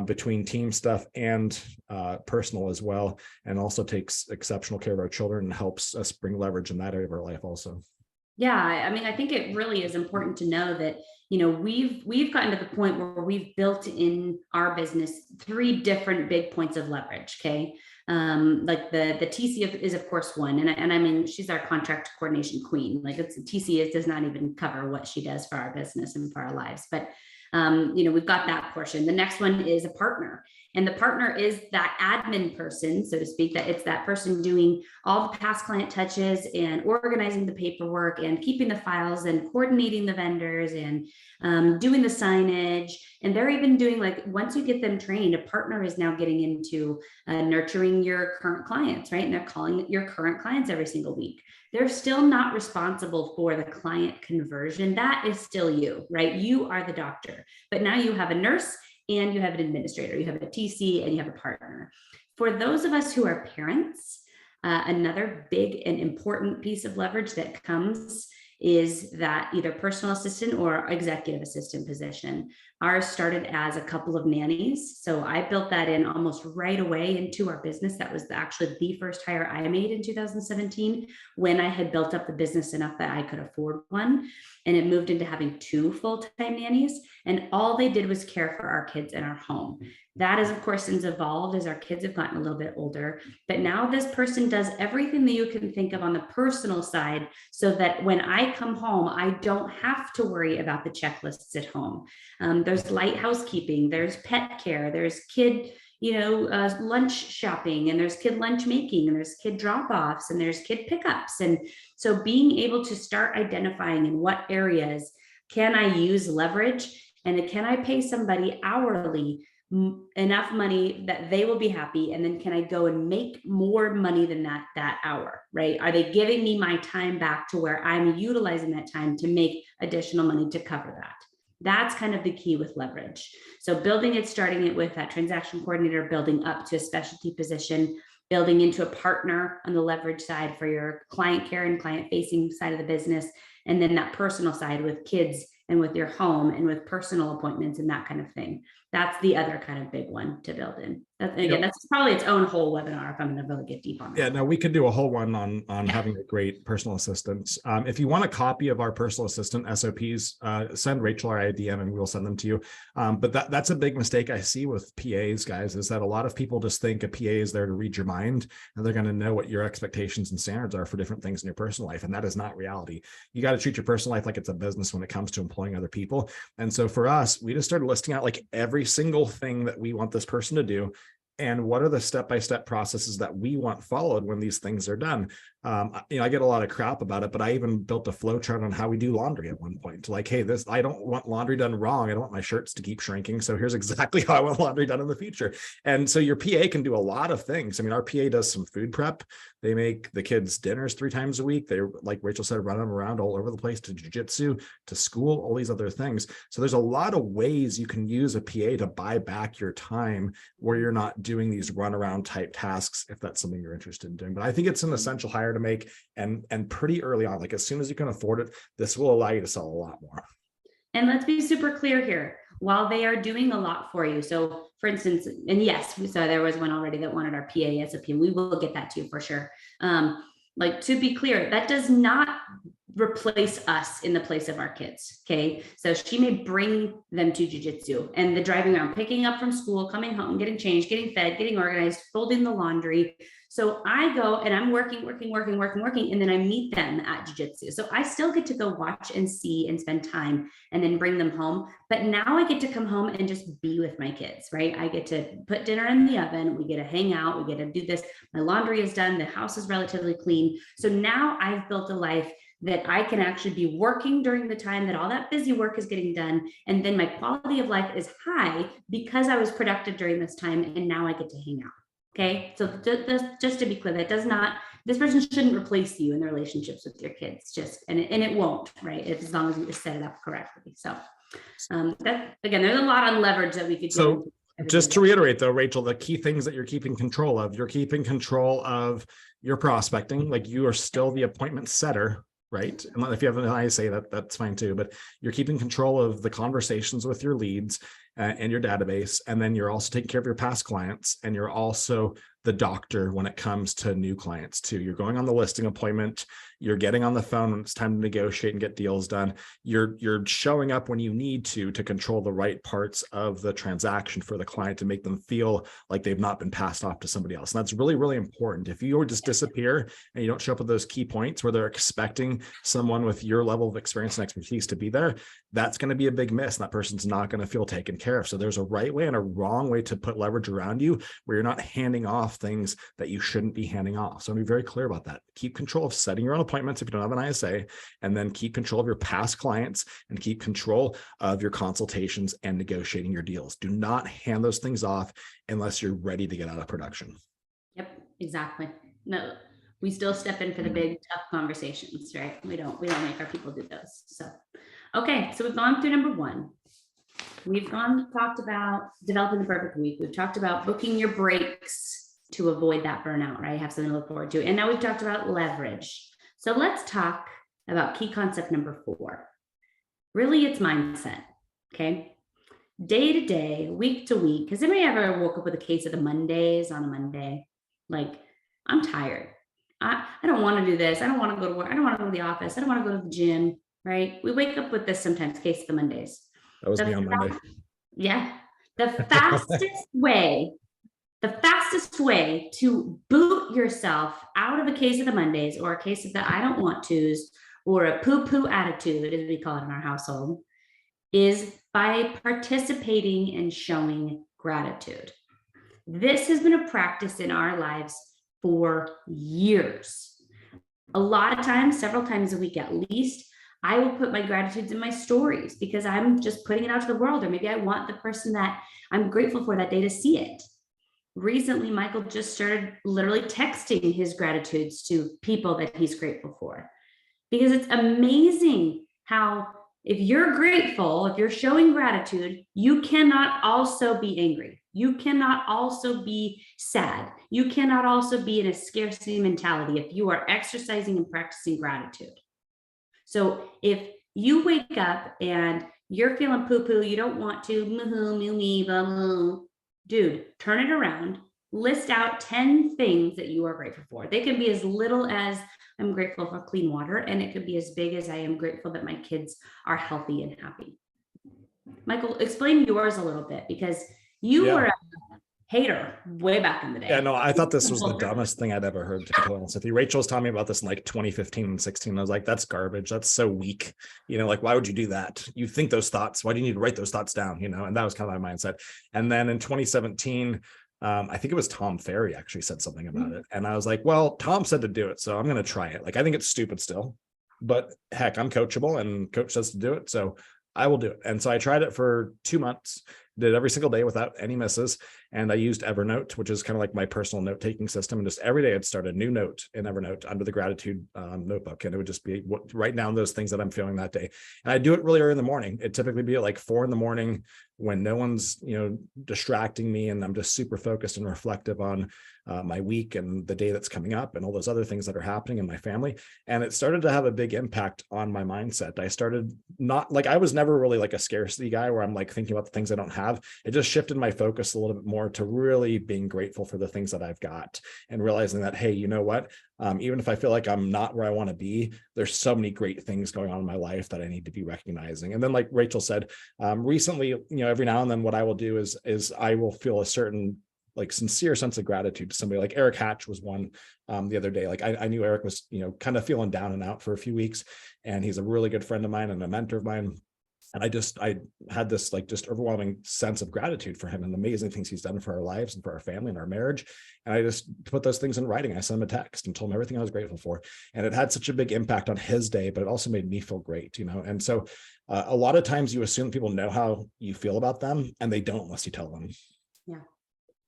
between team stuff and personal as well, and also takes exceptional care of our children and helps us bring leverage in that area of our life also.
Yeah, I mean, I think it really is important to know that, we've gotten to the point where we've built in our business 3 different big points of leverage. Okay. Like the TC is of course one. And I mean, she's our contract coordination queen. Like it's TC does not even cover what she does for our business and for our lives, but we've got that portion. The next one is a partner. And the partner is that admin person, so to speak, that it's that person doing all the past client touches and organizing the paperwork and keeping the files and coordinating the vendors and doing the signage. And they're even doing, like, once you get them trained, a partner is now getting into nurturing your current clients, right? And they're calling your current clients every single week. They're still not responsible for the client conversion. That is still you, right? You are the doctor, but now you have a nurse and you have an administrator, you have a TC and you have a partner. For those of us who are parents, another big and important piece of leverage that comes is that either personal assistant or executive assistant position. Ours started as a couple of nannies. So I built that in almost right away into our business. That was actually the first hire I made in 2017 when I had built up the business enough that I could afford one. And it moved into having 2 full-time nannies. And all they did was care for our kids in our home. That has, of course, since evolved as our kids have gotten a little bit older. But now this person does everything that you can think of on the personal side so that when I come home, I don't have to worry about the checklists at home. There's light housekeeping, there's pet care, there's kid, lunch shopping, and there's kid lunch making, and there's kid drop-offs, and there's kid pickups. And so being able to start identifying in what areas can I use leverage, and can I pay somebody hourly enough money that they will be happy, and then can I go and make more money than that hour, right? Are they giving me my time back to where I'm utilizing that time to make additional money to cover that? That's kind of the key with leverage. So starting it with that transaction coordinator, building up to a specialty position, building into a partner on the leverage side for your client care and client facing side of the business. And then that personal side with kids and with your home and with personal appointments and that kind of thing. That's the other kind of big one to build in. That's probably its own whole webinar if I'm going to really get deep on that.
Yeah, no, we could do a whole one on having a great personal assistant. If you want a copy of our personal assistant SOPs, send Rachel our IDM and we'll send them to you. But that's a big mistake I see with PAs, guys, is that a lot of people just think a PA is there to read your mind and they're going to know what your expectations and standards are for different things in your personal life. And that is not reality. You got to treat your personal life like it's a business when it comes to employing other people. And so for us, we just started listing out like every single thing that we want this person to do. And what are the step-by-step processes that we want followed when these things are done? I get a lot of crap about it, but I even built a flow chart on how we do laundry at one point. Like, hey, I don't want laundry done wrong. I don't want my shirts to keep shrinking. So here's exactly how I want laundry done in the future. And so your PA can do a lot of things. I mean, our PA does some food prep. They make the kids dinners 3 times a week. They're, like Rachel said, run them around all over the place to jujitsu, to school, all these other things. So there's a lot of ways you can use a PA to buy back your time where you're not doing these runaround type tasks, if that's something you're interested in doing. But I think it's an essential hire to make, and pretty early on, like as soon as you can afford it, this will allow you to sell a lot more.
And let's be super clear here. While they are doing a lot for you, so for instance, and yes, so there was one already that wanted our PA SOP. We will get that to you for sure. Like, to be clear, that does not replace us in the place of our kids. Okay. So she may bring them to jujitsu and the driving around, picking up from school, coming home, getting changed, getting fed, getting organized, folding the laundry. So I go and I'm working, and then I meet them at jujitsu. So I still get to go watch and see and spend time and then bring them home. But now I get to come home and just be with my kids, right? I get to put dinner in the oven. We get to hang out. We get to do this. My laundry is done. The house is relatively clean. So now I've built a life that I can actually be working during the time that all that busy work is getting done. And then my quality of life is high because I was productive during this time. And now I get to hang out. Okay. So just to be clear, that does not, this person shouldn't replace you in the relationships with your kids, and it won't, right? As long as you just set it up correctly. So that, again, there's a lot on leverage that we could
do. Just to reiterate though, Rachel, the key things that you're keeping control of, you're keeping control of your prospecting. Like, you are still the appointment setter, right? And if you have an ISA, that's fine too, but you're keeping control of the conversations with your leads and your database. And then you're also taking care of your past clients, and you're also the doctor when it comes to new clients too. You're going on the listing appointment, you're getting on the phone when it's time to negotiate and get deals done. You're showing up when you need to control the right parts of the transaction for the client to make them feel like they've not been passed off to somebody else. And that's really, really important. If you just disappear and you don't show up at those key points where they're expecting someone with your level of experience and expertise to be there, that's going to be a big miss. And that person's not going to feel taken care of. So there's a right way and a wrong way to put leverage around you where you're not handing off things that you shouldn't be handing off. So I'm be very clear about that. Keep control of setting your own appointments if you don't have an ISA, and then keep control of your past clients and keep control of your consultations and negotiating your deals. Do not hand those things off unless you're ready to get out of production.
Yep, exactly. No, we still step in for the big tough conversations, right? We don't make our people do those. So, okay. So we've gone through number 1. We've talked about developing the perfect week. We've talked about booking your breaks to avoid that burnout, right? Have something to look forward to. And now we've talked about leverage. So let's talk about key concept number 4. Really, it's mindset. Okay. Day to day, week to week. Has anybody ever woke up with a case of the Mondays on a Monday? Like, I'm tired. I don't want to do this. I don't want to go to work. I don't want to go to the office. I don't want to go to the gym, right? We wake up with this sometimes, case of the Mondays.
That was me on Monday.
Yeah. The fastest way to boot yourself out of a case of the Mondays, or a case of the I don't want to's, or a poo-poo attitude, as we call it in our household, is by participating and showing gratitude. This has been a practice in our lives for years. A lot of times, several times a week at least, I will put my gratitudes in my stories because I'm just putting it out to the world, or maybe I want the person that I'm grateful for that day to see it. Recently, Michael just started literally texting his gratitudes to people that he's grateful for, because it's amazing how, if you're grateful, if you're showing gratitude, you cannot also be angry. You cannot also be sad. You cannot also be in a scarcity mentality if you are exercising and practicing gratitude. So if you wake up and you're feeling poo-poo, you don't want to, blah, blah, dude, turn it around. List out 10 things that you are grateful for. They can be as little as I'm grateful for clean water, and it could be as big as I am grateful that my kids are healthy and happy. Michael, explain yours a little bit, because you were a hater way back in the day.
Yeah, no, I thought this was the dumbest thing I'd ever heard, to be totally honest with you. Rachel was telling me about this in like 2015 and 16. I was like, that's garbage. That's so weak. Like, why would you do that? You think those thoughts, why do you need to write those thoughts down? And that was kind of my mindset. And then in 2017, I think it was Tom Ferry actually said something about it. And I was like, well, Tom said to do it, so I'm going to try it. Like, I think it's stupid still, but heck, I'm coachable and coach says to do it. So I will do it. And so I tried it for 2 months, did it every single day without any misses. And I used Evernote, which is kind of like my personal note-taking system. And just every day I'd start a new note in Evernote under the gratitude notebook. And it would just be write down those things that I'm feeling that day. And I do it really early in the morning. It'd typically be at like 4 a.m. when no one's, distracting me. And I'm just super focused and reflective on my week and the day that's coming up and all those other things that are happening in my family. And it started to have a big impact on my mindset. I started I was never really like a scarcity guy where I'm like thinking about the things I don't have. It just shifted my focus a little bit more to really being grateful for the things that I've got and realizing that, hey, you know what? Even if I feel like I'm not where I want to be, there's so many great things going on in my life that I need to be recognizing. And then, like Rachel said, recently, every now and then what I will do is I will feel a certain like sincere sense of gratitude to somebody. Like Eric Hatch was one the other day. Like I knew Eric was, kind of feeling down and out for a few weeks, and he's a really good friend of mine and a mentor of mine. And I had this like just overwhelming sense of gratitude for him and the amazing things he's done for our lives and for our family and our marriage. And I just put those things in writing. I sent him a text and told him everything I was grateful for. And it had such a big impact on his day, but it also made me feel great, And so a lot of times you assume people know how you feel about them, and they don't unless you tell them.
Yeah.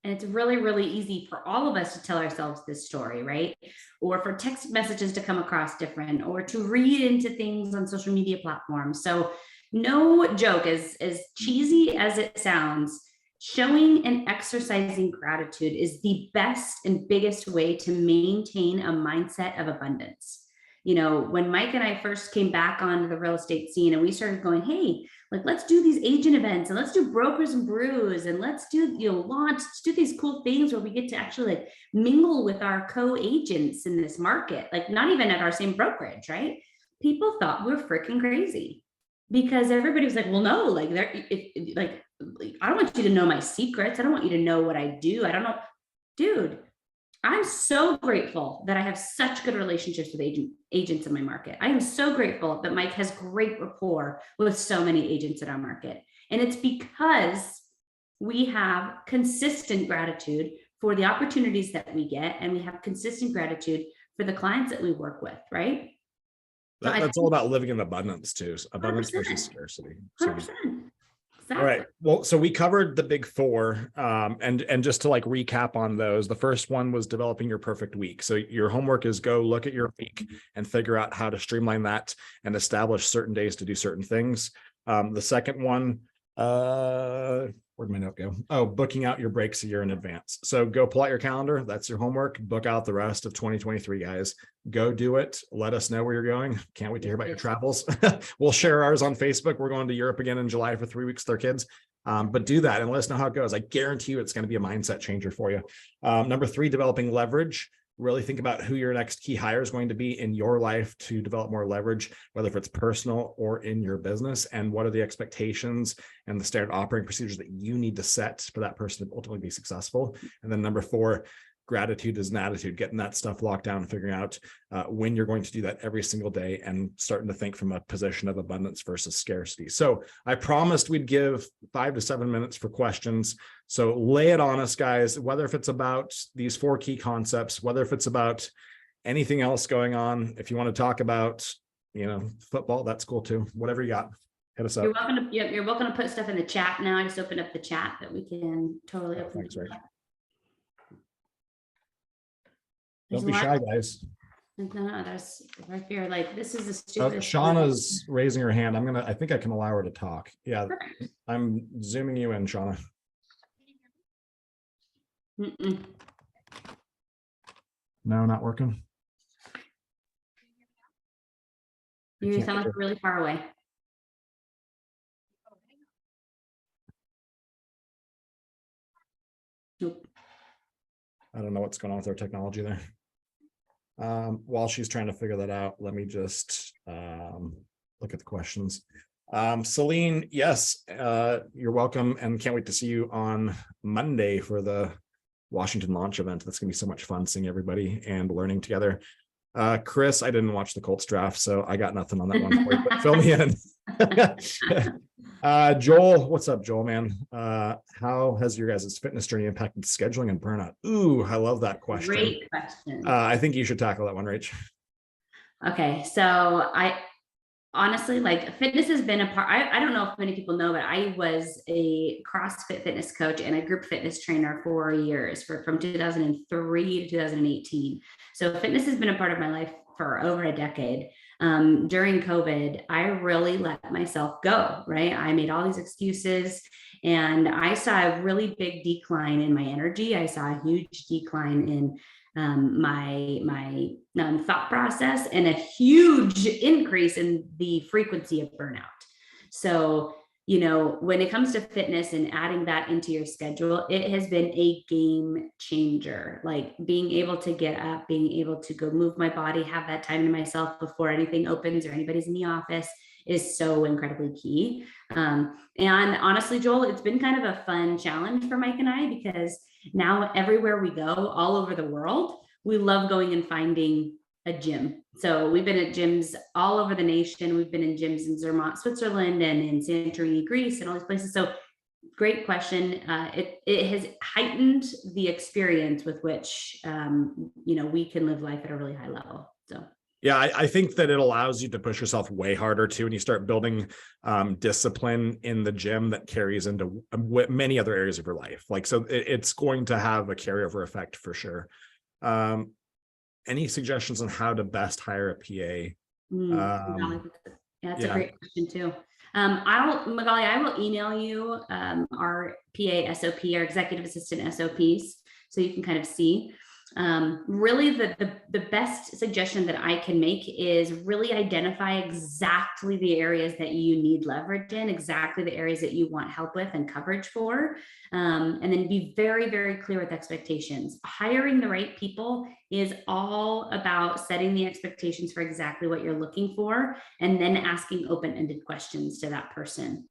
And it's really, really easy for all of us to tell ourselves this story, right? Or for text messages to come across different, or to read into things on social media platforms. So no joke, as cheesy as it sounds, showing and exercising gratitude is the best and biggest way to maintain a mindset of abundance. When Mike and I first came back onto the real estate scene and we started going, hey, like, let's do these agent events and let's do brokers and brews and let's do, launch, let's do these cool things where we get to actually like mingle with our co-agents in this market, like not even at our same brokerage, right? People thought we're freaking crazy because everybody was like, well, no, like I don't want you to know my secrets. I don't want you to know what I do. I don't know, dude. I'm so grateful that I have such good relationships with agents in my market. I am so grateful that Mike has great rapport with so many agents in our market. And it's because we have consistent gratitude for the opportunities that we get, and we have consistent gratitude for the clients that we work with, right?
That's all about living in abundance too. Abundance
100%,
versus scarcity.
100%. Exactly.
All right. Well, so we covered the big four, and just to like recap on those, the first one was developing your perfect week. So your homework is go look at your week and figure out how to streamline that and establish certain days to do certain things. The second one, where'd my note go? Oh, booking out your breaks a year in advance. So go pull out your calendar. That's your homework. Book out the rest of 2023, guys. Go do it. Let us know where you're going. Can't wait to hear about your travels. We'll share ours on Facebook. We're going to Europe again in July for 3 weeks with our kids. But do that and let us know how it goes. I guarantee you it's going to be a mindset changer for you. Number 3, developing leverage. Really think about who your next key hire is going to be in your life to develop more leverage, whether if it's personal or in your business, and what are the expectations and the standard operating procedures that you need to set for that person to ultimately be successful. And then number 4, gratitude is an attitude, getting that stuff locked down and figuring out when you're going to do that every single day and starting to think from a position of abundance versus scarcity. So I promised we'd give 5 to 7 minutes for questions. So lay it on us, guys, whether if it's about these 4 key concepts, whether if it's about anything else going on. If you want to talk about, football, that's cool too. Whatever you got, hit us up.
You're welcome to put stuff in the chat now. I just opened up the chat that we can totally open.
Thanks, Ray. Don't be shy, guys.
No, there's right here. Like, this is a stupid.
Shauna's raising her hand. I think I can allow her to talk. Yeah, perfect. I'm zooming you in, Shauna. No, not working.
You sound like really far away. Nope.
I don't know what's going on with our technology there. While she's trying to figure that out, let me just look at the questions. Celine, yes, you're welcome, and can't wait to see you on Monday for the Washington launch event. That's gonna be so much fun seeing everybody and learning together. Chris, I didn't watch the Colts draft, so I got nothing on that one for you, but fill me in. Joel, what's up, Joel, man? How has your guys' fitness journey impacted scheduling and burnout? Ooh, I love that question.
Great question.
I think you should tackle that one, Rach.
Okay, so honestly, like fitness has been a part. I don't know if many people know, but I was a CrossFit fitness coach and a group fitness trainer for years, from 2003 to 2018. So fitness has been a part of my life for over a decade. During COVID, I really let myself go, right? I made all these excuses and I saw a really big decline in my energy. I saw a huge decline in my thought process, and a huge increase in the frequency of burnout. So, when it comes to fitness and adding that into your schedule, it has been a game changer. Like being able to get up, being able to go move my body, have that time to myself before anything opens or anybody's in the office is so incredibly key. And honestly, Joel, it's been kind of a fun challenge for Mike and I, because now everywhere we go all over the world, we love going and finding a gym. So we've been at gyms all over the nation. We've been in gyms in Zermatt, Switzerland, and in Santorini, Greece, and all these places. So great question. It has heightened the experience with which we can live life at a really high level. So
yeah, I think that it allows you to push yourself way harder too, and you start building discipline in the gym that carries into many other areas of your life. Like, so it's going to have a carryover effect for sure. Any suggestions on how to best hire a PA?
That's a great question too. Magali, I will email you our PA SOP, our executive assistant SOPs, so you can kind of see. Really the best suggestion that I can make is really identify exactly the areas that you need leverage in, exactly the areas that you want help with and coverage for. And then be very, very clear with expectations. Hiring the right people is all about setting the expectations for exactly what you're looking for, and then asking open-ended questions to that person.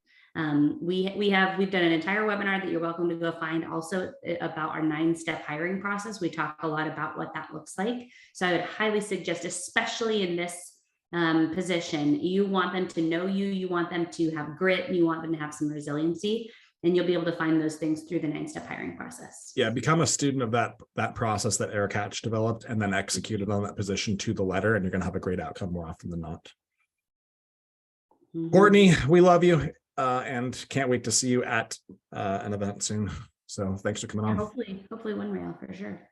We've done an entire webinar that you're welcome to go find also about our 9-step hiring process. We talk a lot about what that looks like. So I would highly suggest, especially in this position, you want them to know you, you want them to have grit, and you want them to have some resiliency, and you'll be able to find those things through the 9-step hiring process.
Yeah, become a student of that process that Eric Hatch developed, and then executed on that position to the letter, and you're going to have a great outcome more often than not. Courtney, we love you. And can't wait to see you at an event soon. So thanks for coming on.
Hopefully one rail for sure.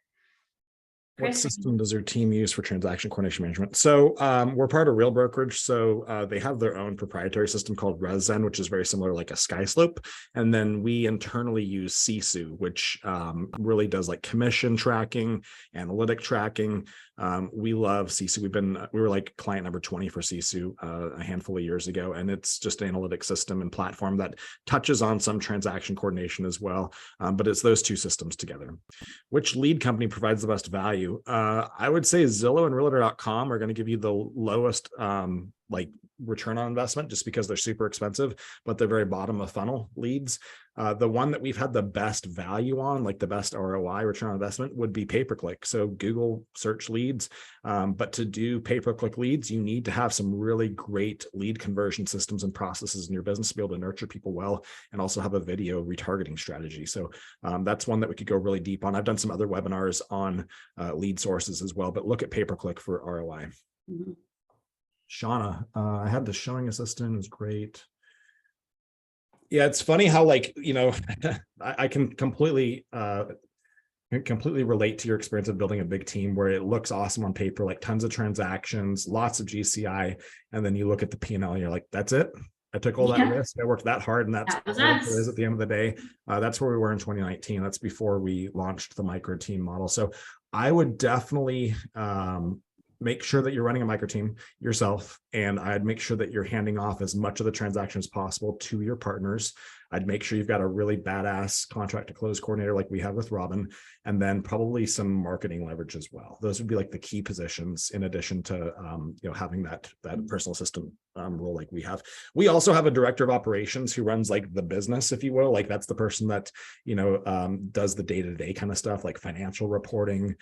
What system does your team use for transaction coordination management? So we're part of Real Brokerage. So they have their own proprietary system called ResZen, which is very similar, like a SkySlope. And then we internally use Sisu, which really does like commission tracking, analytic tracking. We love Sisu. We were like client number 20 for Sisu a handful of years ago. And it's just an analytic system and platform that touches on some transaction coordination as well. But it's those two systems together. Which lead company provides the best value? I would say Zillow and Realtor.com are going to give you the lowest return on investment, just because they're super expensive, but they're very bottom of funnel leads. The one that we've had the best value on, like the best ROI, return on investment, would be pay-per-click. So Google search leads. But to do pay-per-click leads, you need to have some really great lead conversion systems and processes in your business to be able to nurture people well, and also have a video retargeting strategy. So that's one that we could go really deep on. I've done some other webinars on lead sources as well, but look at pay-per-click for ROI. Mm-hmm. Shauna, I had the showing assistant, it was great. Yeah, it's funny how I can completely relate to your experience of building a big team where it looks awesome on paper, like tons of transactions, lots of GCI, and then you look at the P&L and you're like, that's it? I took all that risk, I worked that hard, and that's what it is at the end of the day. That's where we were in 2019. That's before we launched the micro team model. So I would definitely make sure that you're running a micro team yourself. And I'd make sure that you're handing off as much of the transaction as possible to your partners. I'd make sure you've got a really badass contract to close coordinator like we have with Robin, and then probably some marketing leverage as well. Those would be like the key positions, in addition to having that personal assistant role like we have. We also have a director of operations who runs like the business, if you will. Like that's the person that does the day-to-day kind of stuff, like financial reporting,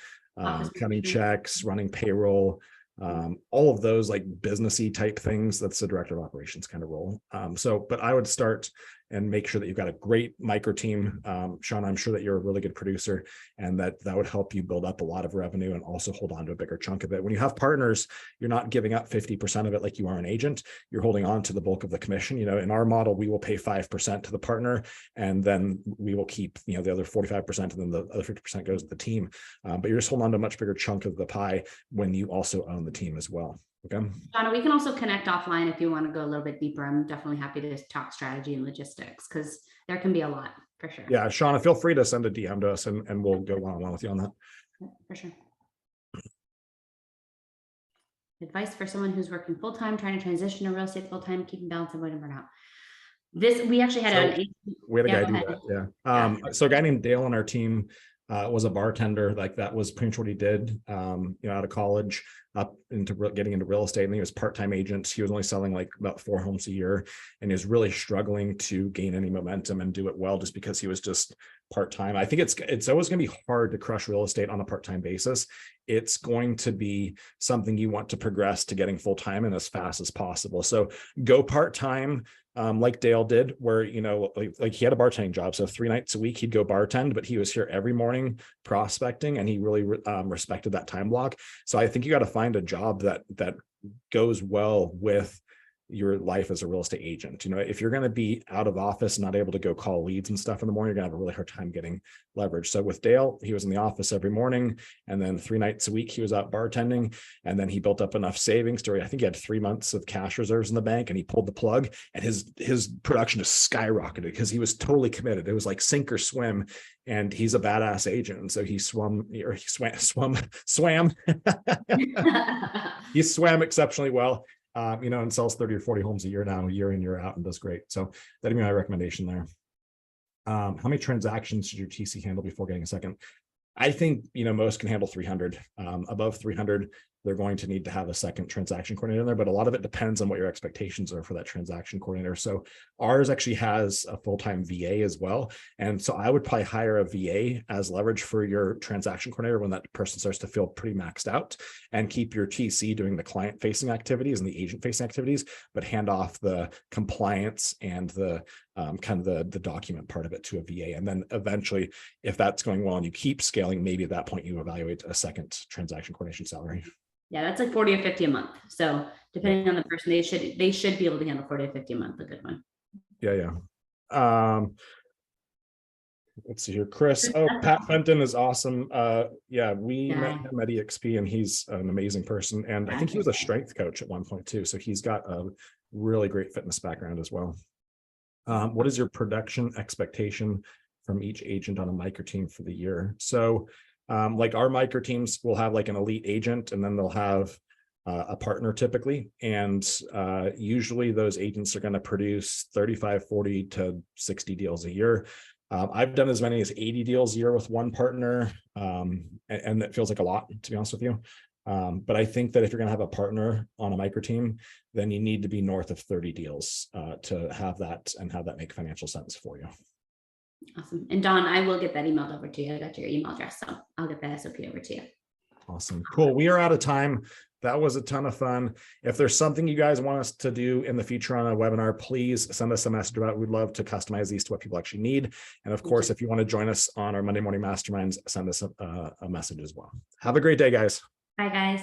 cutting checks, running payroll, all of those like businessy type things. That's the director of operations kind of role. But I would start, and make sure that you've got a great micro team. Sean, I'm sure that you're a really good producer, and that would help you build up a lot of revenue and also hold on to a bigger chunk of it. When you have partners, you're not giving up 50% of it like you are an agent. You're holding on to the bulk of the commission. In our model, we will pay 5% to the partner, and then we will keep, the other 45%, and then the other 50% goes to the team. But you're just holding on to a much bigger chunk of the pie when you also own the team as well. Okay.
Donna, we can also connect offline if you want to go a little bit deeper. I'm definitely happy to talk strategy and logistics, because there can be a lot, for sure.
Yeah, Shauna, feel free to send a DM to us, and we'll go one-on-one with you on that.
For sure. Advice for someone who's working full-time, trying to transition to real estate full-time, keeping balance, and avoiding burnout. We actually had a
guy do that. Yeah. So a guy named Dale on our team was a bartender. Like, that was pretty much what he did, out of college up into getting into real estate. And he was part-time agent. He was only selling like about 4 homes a year, and he was really struggling to gain any momentum and do it well, just because he was just part-time. I think it's always going to be hard to crush real estate on a part-time basis. It's going to be something you want to progress to getting full-time and as fast as possible. So go part-time, like Dale did, where, like he had a bartending job. So 3 nights a week he'd go bartend, but he was here every morning prospecting, and he really respected that time block. So I think you got to find a job that goes well with your life as a real estate agent. If you're going to be out of office and not able to go call leads and stuff in the morning, you're going to have a really hard time getting leverage. So with Dale, he was in the office every morning, and then 3 nights a week he was out bartending, and then he built up enough savings I think he had 3 months of cash reserves in the bank, and he pulled the plug, and his production just skyrocketed because he was totally committed. It was like sink or swim, and he's a badass agent. And so he swam he swam exceptionally well. And sells 30 or 40 homes a year now, year in, year out, and does great. So that'd be my recommendation there. How many transactions should your TC handle before getting a second? I think, most can handle 300. Above 300, they're going to need to have a second transaction coordinator in there, but a lot of it depends on what your expectations are for that transaction coordinator. So ours actually has a full-time VA as well. And so I would probably hire a VA as leverage for your transaction coordinator when that person starts to feel pretty maxed out, and keep your TC doing the client-facing activities and the agent-facing activities, but hand off the compliance and the kind of the document part of it to a VA. And then eventually, if that's going well and you keep scaling, maybe at that point you evaluate a second transaction coordination salary.
Yeah, that's like 40 or 50 a month. So depending on the person, they should be able to handle 40 or 50 a month. A good one.
Yeah. Let's see here. Chris. Oh, Pat Fenton is awesome. We met him at EXP, and he's an amazing person. And I think he was a strength coach at one point too. So he's got a really great fitness background as well. What is your production expectation from each agent on a micro team for the year? So like our micro teams will have like an elite agent, and then they'll have a partner typically. And usually those agents are going to produce 35, 40 to 60 deals a year. I've done as many as 80 deals a year with one partner. And that feels like a lot, to be honest with you. But I think that if you're going to have a partner on a micro team, then you need to be north of 30 deals to have that and have that make financial sense for you.
Awesome. And Don, I will get that emailed over to you. I got your email address, so I'll get that SOP over to you.
Awesome. Cool. We are out of time. That was a ton of fun. If there's something you guys want us to do in the future on a webinar, please send us a message about it. We'd love to customize these to what people actually need. And of course, if you want to join us on our Monday morning masterminds, send us a message as well. Have a great day, guys.
Bye, guys.